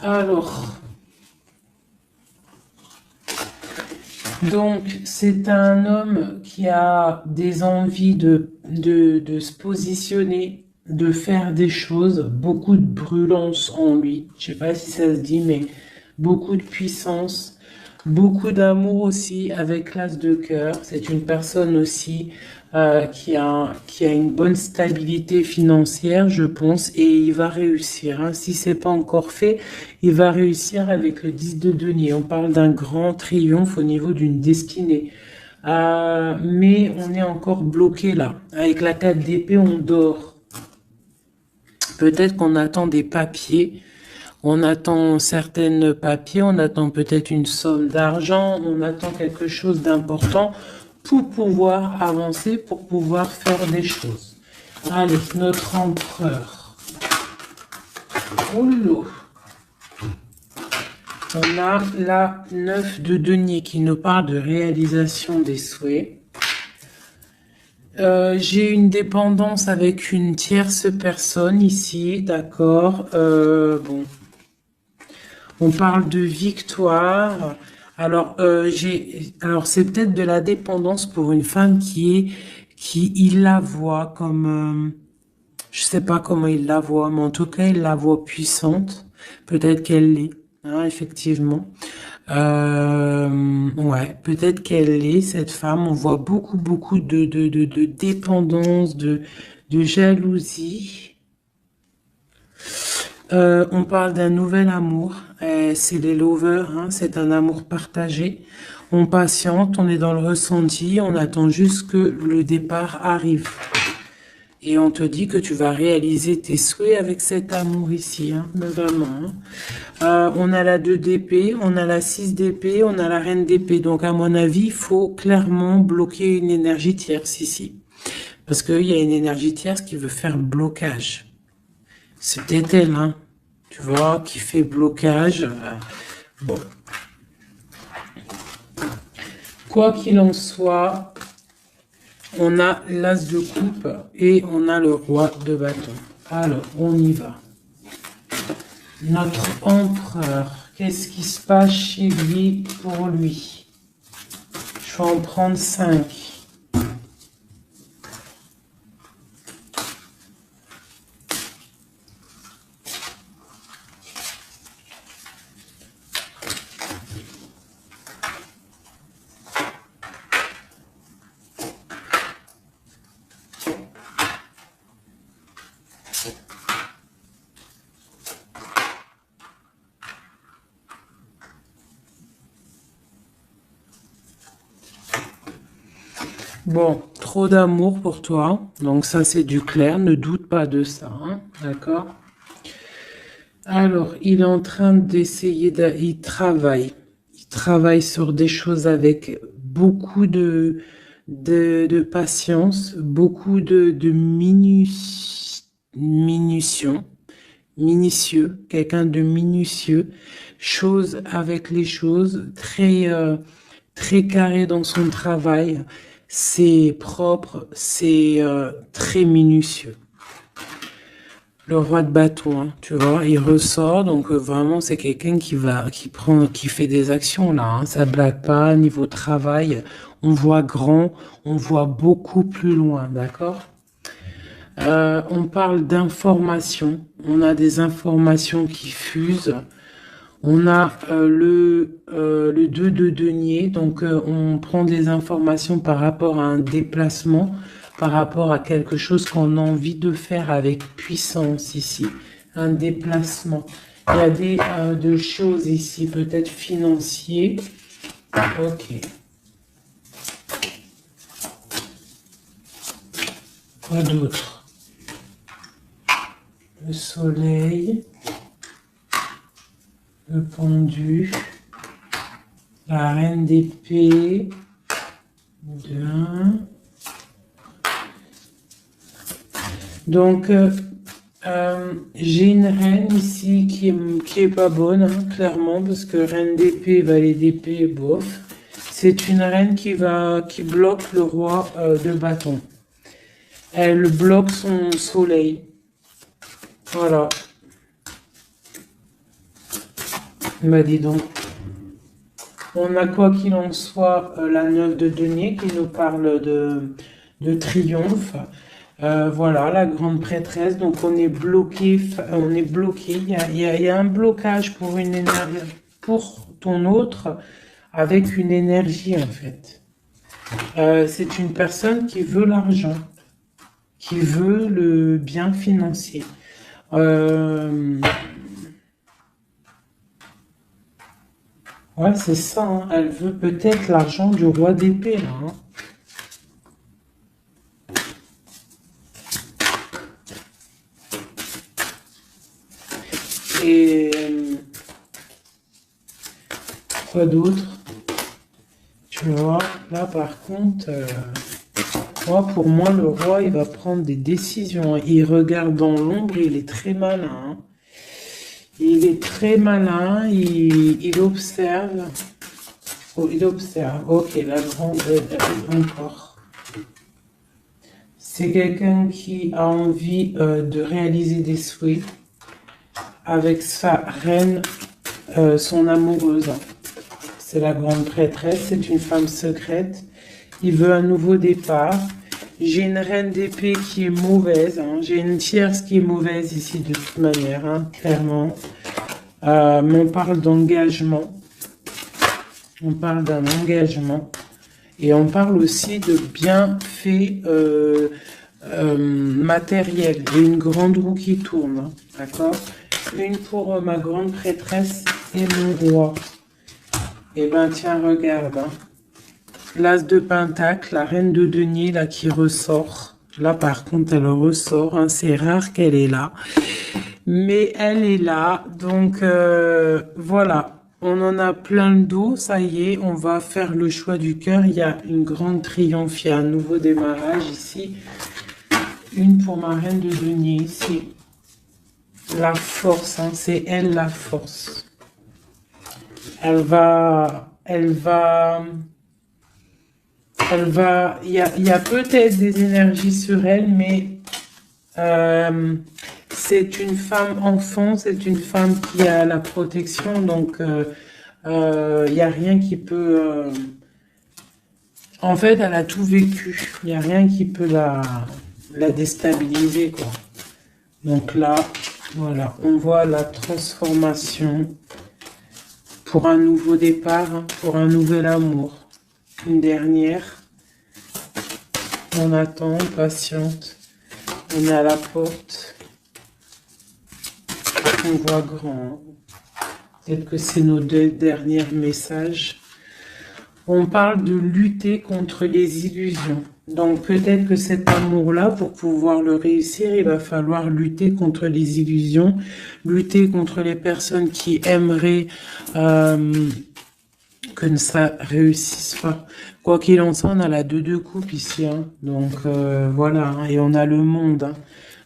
Speaker 1: Alors, donc c'est un homme qui a des envies de se positionner, de faire des choses, beaucoup de brûlance en lui. Je sais pas si ça se dit, mais beaucoup de puissance. Beaucoup d'amour aussi avec l'as de cœur. C'est une personne aussi qui a une bonne stabilité financière, je pense, et il va réussir, hein. Si c'est pas encore fait, il va réussir avec le 10 de denier. On parle d'un grand triomphe au niveau d'une destinée. Mais on est encore bloqué là. Avec la 4 d'épée, on dort. Peut-être qu'on attend des papiers. On attend certains papiers, on attend peut-être une somme d'argent, on attend quelque chose d'important pour pouvoir avancer, pour pouvoir faire des choses. Allez, notre empereur. Oulou. On a la 9 de denier qui nous parle de réalisation des souhaits. J'ai une dépendance avec une tierce personne ici, d'accord. Bon, on parle de victoire. Alors, alors c'est peut-être de la dépendance pour une femme qui il la voit comme, je sais pas comment il la voit, mais en tout cas, il la voit puissante. Peut-être qu'elle l'est, hein, effectivement. Ouais, peut-être qu'elle est cette femme. On voit beaucoup de dépendance, de jalousie. On parle d'un nouvel amour. C'est les lovers, hein, c'est un amour partagé. On patiente, on est dans le ressenti, on attend juste que le départ arrive. Et on te dit que tu vas réaliser tes souhaits avec cet amour ici, hein, vraiment, hein. On a la 2 d'épée, on a la 6 d'épée, on a la reine d'épée. Donc, à mon avis, il faut clairement bloquer une énergie tierce ici. Parce qu'il y a une énergie tierce qui veut faire blocage. C'est peut-être elle, hein, tu vois, qui fait blocage. Bon. Quoi qu'il en soit, on a l'as de coupe et on a le roi de bâton. Alors, on y va. Notre empereur, qu'est-ce qui se passe chez lui pour lui? Je vais en prendre 5. Bon, trop d'amour pour toi. Donc ça, c'est du clair. Ne doute pas de ça, hein, d'accord? Alors, il est en train d'essayer il travaille. Il travaille sur des choses avec beaucoup de patience, beaucoup de minutieux, quelqu'un de minutieux, chose avec les choses, très carré dans son travail. C'est propre, c'est très minutieux. Le roi de bâton, hein, tu vois, il ressort, donc vraiment c'est quelqu'un qui fait des actions là, hein, ça blague pas. Niveau travail, on voit grand, on voit beaucoup plus loin, d'accord? On parle d'informations, on a des informations qui fusent. On a le 2 de denier, donc on prend des informations par rapport à un déplacement, par rapport à quelque chose qu'on a envie de faire avec puissance ici, un déplacement. Il y a de choses ici, peut-être financiers. Ok. Quoi d'autre? Le soleil, le pendu, la reine d'épée, bien. Donc, j'ai une reine ici qui est pas bonne, hein, clairement, parce que reine d'épée, valet d'épée, bof. C'est une reine qui bloque le roi de bâton. Elle bloque son soleil. Voilà. Bah dis donc. On a quoi qu'il en soit la 9 de denier qui nous parle de triomphe. Voilà, la grande prêtresse. Donc on est bloqué. On est bloqué. Il y a un blocage pour une énergie, pour ton autre. avec une énergie en fait. C'est une personne qui veut l'argent, qui veut le bien financier. Euh, ouais, c'est ça, hein. Elle veut peut-être l'argent du roi d'épée, là, hein. Et quoi d'autre? Tu vois, là par contre, moi, pour moi, le roi, il va prendre des décisions. Il regarde dans l'ombre, il est très malin, hein. Il est très malin, il observe. Oh, il observe. Ok, la grande encore. C'est quelqu'un qui a envie de réaliser des souhaits avec sa reine, son amoureuse. C'est la grande prêtresse, c'est une femme secrète. Il veut un nouveau départ. J'ai une reine d'épée qui est mauvaise, hein. J'ai une tierce qui est mauvaise ici de toute manière, hein, clairement. Mais on parle d'engagement. On parle d'un engagement. Et on parle aussi de bienfaits matériels. Il y a une grande roue qui tourne, hein, d'accord? Une pour ma grande prêtresse et mon roi. Eh ben tiens, regarde, hein. L'as de Pentacle, la reine de denier, là, qui ressort. Là, par contre, elle ressort, hein. C'est rare qu'elle est là. Mais elle est là. Donc, voilà. On en a plein le dos. Ça y est, on va faire le choix du cœur. Il y a une grande triomphe. Il y a un nouveau démarrage ici. Une pour ma reine de denier ici. La force, hein. C'est elle, la force. Elle va, il y a peut-être des énergies sur elle, mais c'est une femme enfant, c'est une femme qui a la protection, donc il n'y a rien qui peut... en fait, elle a tout vécu, il n'y a rien qui peut la déstabiliser, quoi. Donc là, voilà, on voit la transformation pour un nouveau départ, hein, pour un nouvel amour. Une dernière. On attend, on patiente. On est à la porte. On voit grand. Peut-être que c'est nos deux derniers messages. On parle de lutter contre les illusions. Donc peut-être que cet amour-là, pour pouvoir le réussir, il va falloir lutter contre les illusions, lutter contre les personnes qui aimeraient que ça réussisse pas. Quoi qu'il en soit, on a la 2 de coupe ici, hein. Donc voilà, hein. Et on a le monde, hein.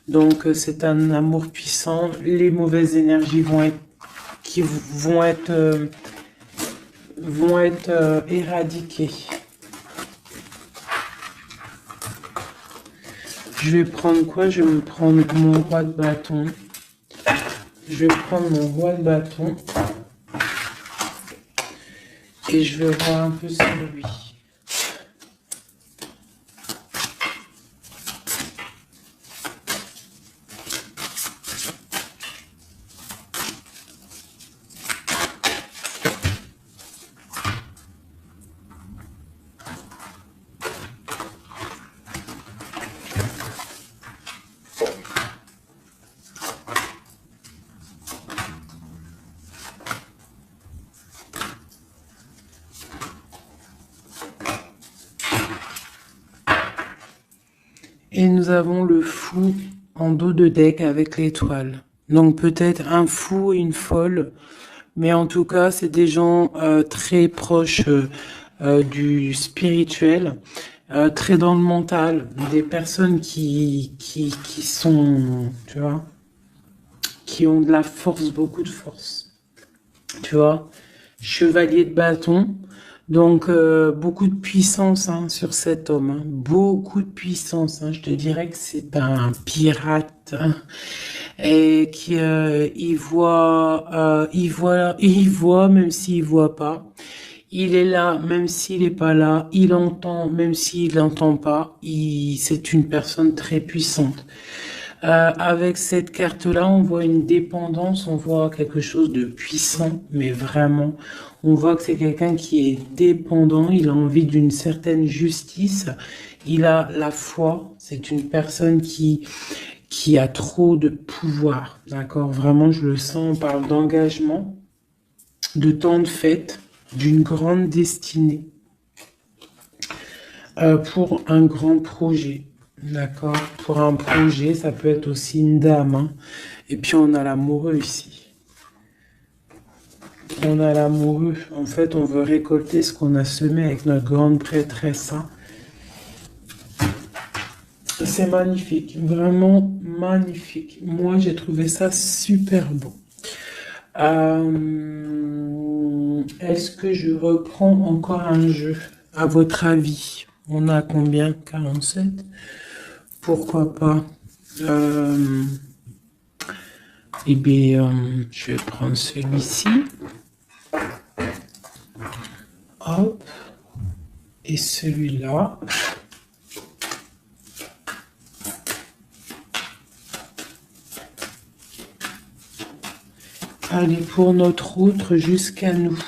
Speaker 1: Donc c'est un amour puissant. Les mauvaises énergies vont être éradiquées. Je vais prendre quoi? Je vais me prendre mon roi de bâton. Je vais prendre mon roi de bâton. Et je vais voir un peu sur lui. Et nous avons le fou en dos de deck avec l'étoile. Donc peut-être un fou et une folle, mais en tout cas, c'est des gens très proches du spirituel, très dans le mental, des personnes qui sont, tu vois, qui ont de la force, beaucoup de force, tu vois. Chevalier de bâton, donc beaucoup de puissance, hein, sur cet homme, hein. Beaucoup de puissance, hein. Je te dirais que c'est un pirate, hein, et qui il voit même s'il voit pas. Il est là même s'il est pas là. Il entend même s'il n'entend pas. C'est une personne très puissante. Avec cette carte-là, on voit une dépendance, on voit quelque chose de puissant, mais vraiment, on voit que c'est quelqu'un qui est dépendant, il a envie d'une certaine justice, il a la foi, c'est une personne qui a trop de pouvoir, d'accord? Vraiment, je le sens, on parle d'engagement, de temps de fête, d'une grande destinée pour un grand projet. D'accord? Pour un projet, ça peut être aussi une dame, hein. Et puis on a l'amoureux ici. On a l'amoureux. En fait, on veut récolter ce qu'on a semé avec notre grande prêtresse, hein. C'est magnifique, vraiment magnifique. Moi, j'ai trouvé ça super beau. Est-ce que je reprends encore un jeu? À votre avis, on a combien? 47? Pourquoi pas? Euh, eh bien, je vais prendre celui-ci. Hop. Et celui-là. Allez, pour notre autre, jusqu'à nous.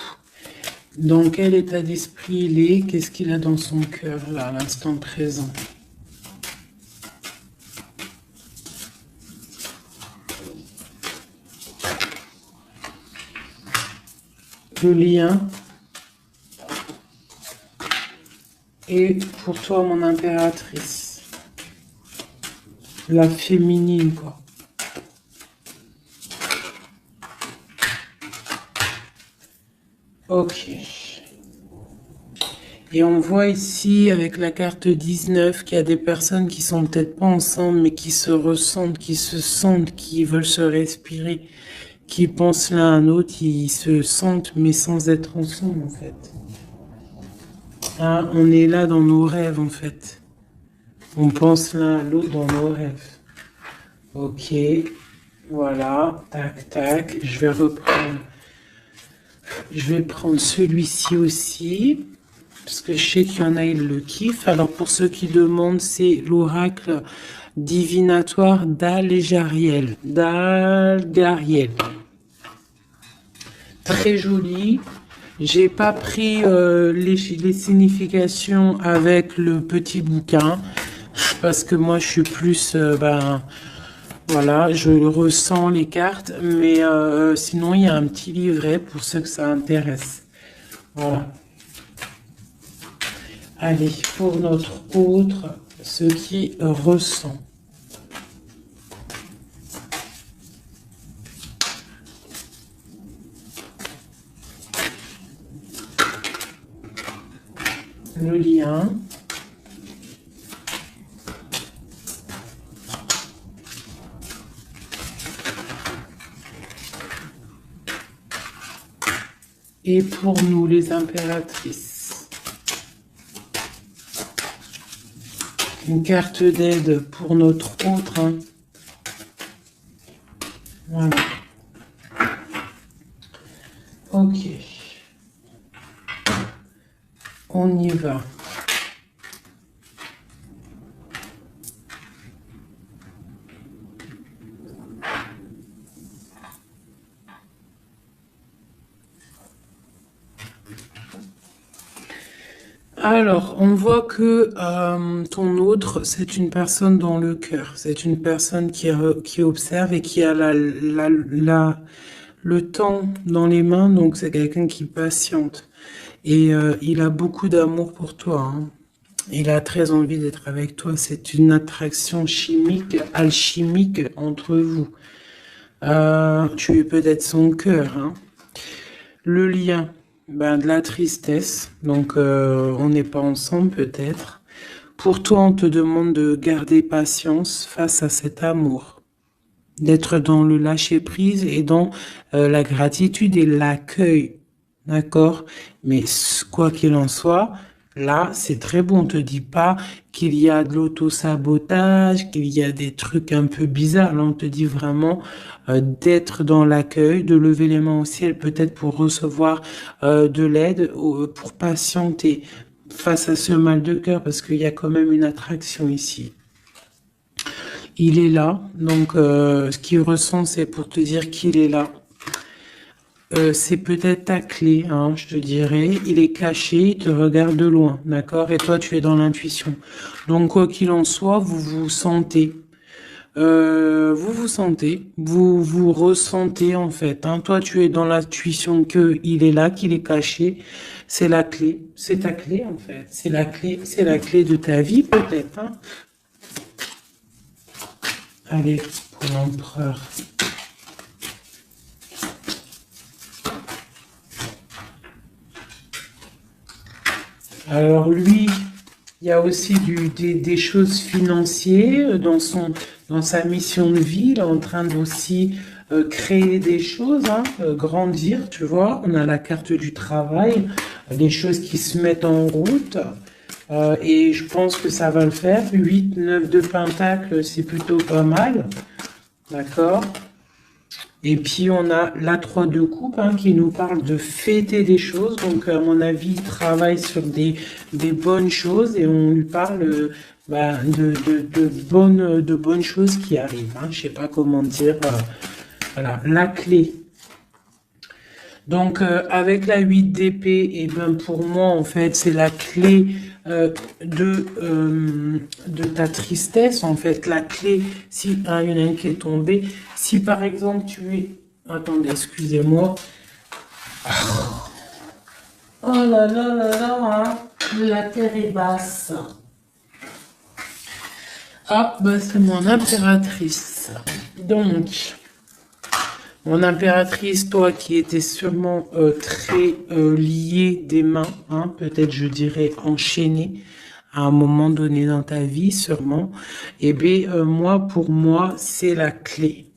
Speaker 1: Dans quel état d'esprit il est? Qu'est-ce qu'il a dans son cœur, là, à l'instant présent? Le lien. Et pour toi, mon impératrice. La féminine, quoi. Ok. Et on voit ici, avec la carte 19, qu'il y a des personnes qui sont peut-être pas ensemble, mais qui se ressentent, qui se sentent, qui veulent se respirer, qui pensent l'un à l'autre, ils se sentent, mais sans être ensemble, en fait. Ah, on est là dans nos rêves, en fait. On pense l'un à l'autre dans nos rêves. Ok. Voilà. Tac, tac. Je vais reprendre. Je vais prendre celui-ci aussi. Parce que je sais qu'il y en a, ils le kiffent. Alors, pour ceux qui demandent, c'est l'oracle divinatoire d'Algariel. D'Algariel. Très joli. J'ai pas pris les significations avec le petit bouquin. Parce que moi, je suis plus... voilà, je ressens les cartes. Mais sinon, il y a un petit livret pour ceux que ça intéresse. Voilà. Allez, pour notre autre, ce qui ressent. Le lien. Et pour nous, les impératrices. Une carte d'aide pour notre autre. Hein. Voilà. Ok. On y va. Alors, on voit que ton autre, c'est une personne dans le cœur. C'est une personne qui observe et qui a le temps dans les mains. Donc, c'est quelqu'un qui patiente. Et il a beaucoup d'amour pour toi. Hein. Il a très envie d'être avec toi. C'est une attraction chimique, alchimique entre vous. Tu es peut-être son cœur. Hein. Le lien. Ben, de la tristesse, donc on n'est pas ensemble peut-être. Pour toi, on te demande de garder patience face à cet amour, d'être dans le lâcher-prise et dans la gratitude et l'accueil, d'accord? Mais quoi qu'il en soit, là, c'est très bon. On te dit pas qu'il y a de l'auto-sabotage, qu'il y a des trucs un peu bizarres. Là, on te dit vraiment d'être dans l'accueil, de lever les mains au ciel, peut-être pour recevoir de l'aide, pour patienter face à ce mal de cœur, parce qu'il y a quand même une attraction ici. Il est là. Donc, ce qu'il ressent, c'est pour te dire qu'il est là. C'est peut-être ta clé, hein, je te dirais. Il est caché, il te regarde de loin, d'accord? Et toi, tu es dans l'intuition. Donc, quoi qu'il en soit, vous vous sentez. Vous vous sentez, vous ressentez en fait. Hein. Toi, tu es dans l'intuition que il est là, qu'il est caché. C'est la clé, c'est ta clé en fait. C'est la clé de ta vie peut-être. Hein. Allez, pour l'empereur. Alors lui, il y a aussi des choses financières dans sa mission de vie. Il est en train d'aussi créer des choses, hein, grandir, tu vois. On a la carte du travail, des choses qui se mettent en route. Et je pense que ça va le faire. 8, 9 de Pentacle, c'est plutôt pas mal. D'accord? Et puis on a la 3 de coupe hein, qui nous parle de fêter des choses. Donc à mon avis, il travaille sur des bonnes choses et on lui parle de bonnes choses qui arrivent. Hein. Je sais pas comment dire. Voilà, la clé. Donc avec la 8 d'épée, et ben pour moi en fait c'est la clé de ta tristesse en fait. La clé, si ah, il y en a une qui est tombée, si par exemple tu es, attendez, excusez-moi. Oh là là là là, hein. La terre est basse. Ah bah c'est mon impératrice. Donc mon impératrice, toi qui étais sûrement très liée des mains, hein, peut-être je dirais enchaînée à un moment donné dans ta vie, sûrement. Eh bien, moi, pour moi, c'est la clé.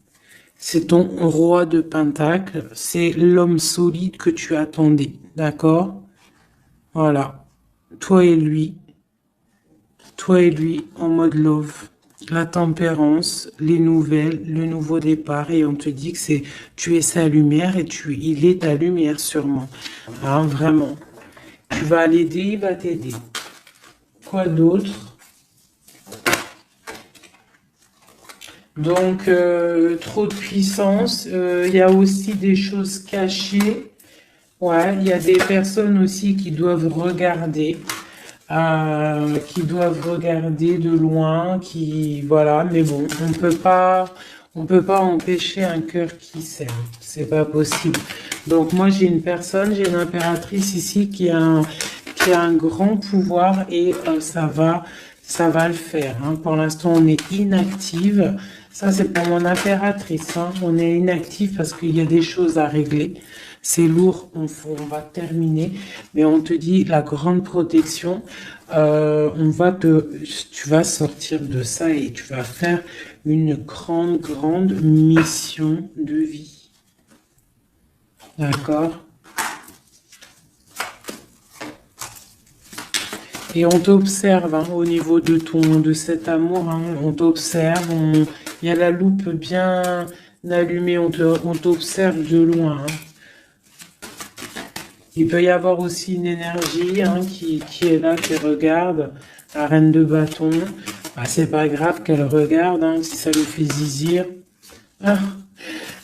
Speaker 1: C'est ton roi de Pentacle, c'est l'homme solide que tu attendais, d'accord? Voilà, toi et lui, toi et lui en mode love. La tempérance, les nouvelles, le nouveau départ, et on te dit que tu es sa lumière et il est ta lumière sûrement. Hein, vraiment. Tu vas l'aider, il va t'aider. Quoi d'autre? Donc, trop de puissance. Il y a aussi des choses cachées. Ouais, il y a des personnes aussi qui doivent regarder. Qui doivent regarder de loin, qui voilà, mais bon, on peut pas empêcher un cœur qui s'aime, c'est pas possible. Donc moi j'ai une impératrice ici qui a un grand pouvoir et ça va le faire. Hein. Pour l'instant on est inactive. Ça c'est pour mon impératrice. Hein. On est inactive parce qu'il y a des choses à régler. C'est lourd, on va terminer, mais on te dit la grande protection, tu vas sortir de ça et tu vas faire une grande mission de vie. D'accord? Et on t'observe hein, au niveau de cet amour, hein, on t'observe, il y a la loupe bien allumée, on t'observe de loin. Hein. Il peut y avoir aussi une énergie hein, qui est là, qui regarde. La reine de bâton. Bah, c'est pas grave qu'elle regarde, hein, si ça lui fait zizir. Ah,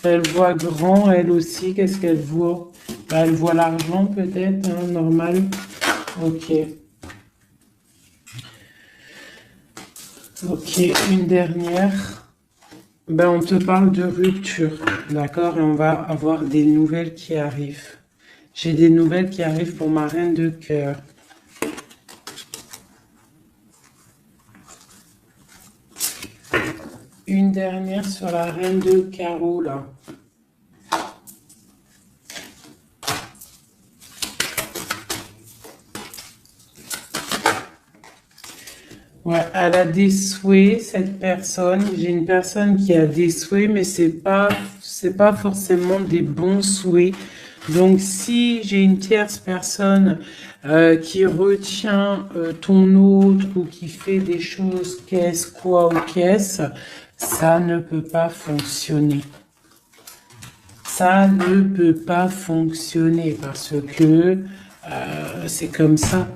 Speaker 1: elle voit grand, elle aussi. Qu'est-ce qu'elle voit? Bah, elle voit l'argent peut-être, hein, normal. Ok. Ok, une dernière. Ben, on te parle de rupture, d'accord? Et on va avoir des nouvelles qui arrivent. J'ai des nouvelles qui arrivent pour ma reine de cœur. Une dernière sur la reine de carreau, là. Ouais, elle a des souhaits, cette personne. J'ai une personne qui a des souhaits, mais c'est pas forcément des bons souhaits. Donc, si j'ai une tierce personne qui retient ton autre ou qui fait des choses, qu'est-ce, quoi ou qu'est-ce, ça ne peut pas fonctionner. Ça ne peut pas fonctionner parce que c'est comme ça.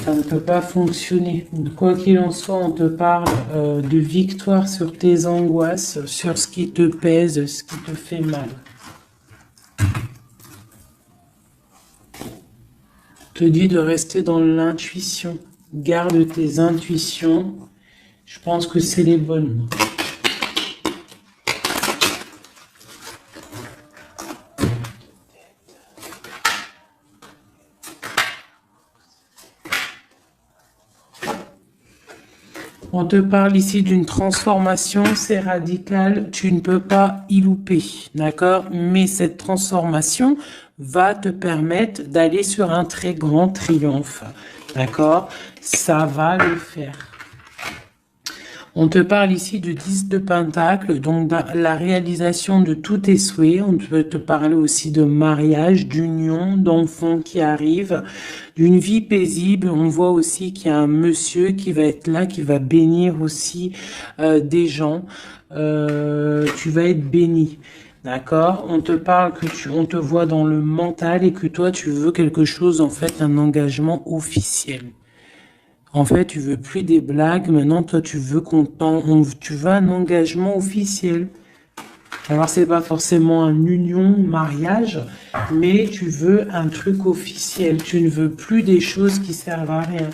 Speaker 1: ça ne peut pas fonctionner. Quoi qu'il en soit, on te parle de victoire sur tes angoisses, sur ce qui te pèse, ce qui te fait mal. Te dit de rester dans l'intuition. Garde tes intuitions. Je pense que c'est les bonnes. On te parle ici d'une transformation, c'est radical, tu ne peux pas y louper, d'accord? Mais cette transformation va te permettre d'aller sur un très grand triomphe, d'accord? Ça va le faire. On te parle ici de 10 de Pentacle, donc la réalisation de tous tes souhaits. On peut te parler aussi de mariage, d'union, d'enfants qui arrivent, d'une vie paisible. On voit aussi qu'il y a un monsieur qui va être là, qui va bénir aussi des gens. Tu vas être béni. D'accord? On te parle on te voit dans le mental et que toi, tu veux quelque chose, en fait, un engagement officiel. En fait, tu veux plus des blagues. Maintenant, toi, tu veux tu veux un engagement officiel. Alors, c'est pas forcément une union, mariage, mais tu veux un truc officiel. Tu ne veux plus des choses qui servent à rien.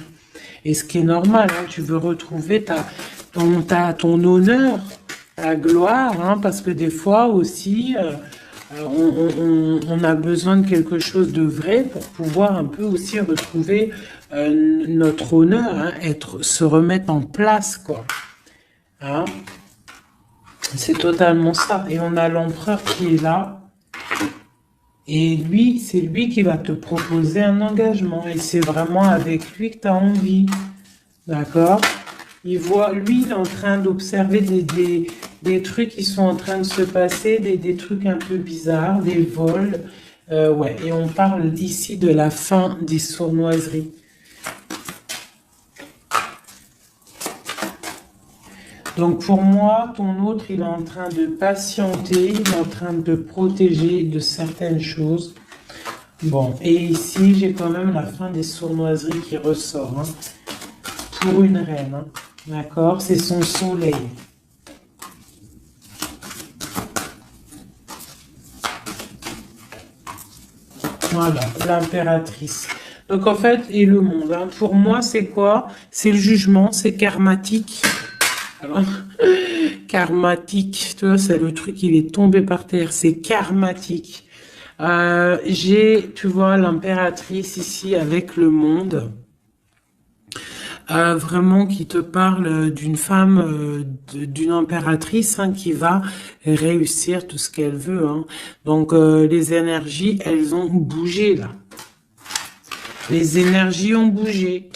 Speaker 1: Et ce qui est normal, hein, tu veux retrouver ton honneur, ta gloire, hein, parce que des fois aussi, on a besoin de quelque chose de vrai pour pouvoir un peu aussi retrouver notre honneur, hein, se remettre en place, quoi. Hein? C'est totalement ça. Et on a l'empereur qui est là. Et lui, c'est lui qui va te proposer un engagement. Et c'est vraiment avec lui que tu as envie. D'accord? Lui, il est en train d'observer des trucs qui sont en train de se passer, des trucs un peu bizarres, des vols. Ouais. Et on parle ici de la fin des sournoiseries. Donc pour moi, ton autre, il est en train de patienter, il est en train de protéger de certaines choses. Bon, et ici, j'ai quand même la fin des sournoiseries qui ressort, hein, pour une reine, hein, d'accord? C'est son soleil. Voilà, l'impératrice. Donc en fait, et le monde, hein, pour moi, c'est quoi? C'est le jugement, c'est karmatique. Alors, karmatique, tu vois, c'est le truc, il est tombé par terre, c'est karmatique. Tu vois, l'impératrice ici avec le monde, vraiment qui te parle d'une femme, d'une impératrice, hein, qui va réussir tout ce qu'elle veut. Hein. Donc, les énergies, elles ont bougé là. Les énergies ont bougé.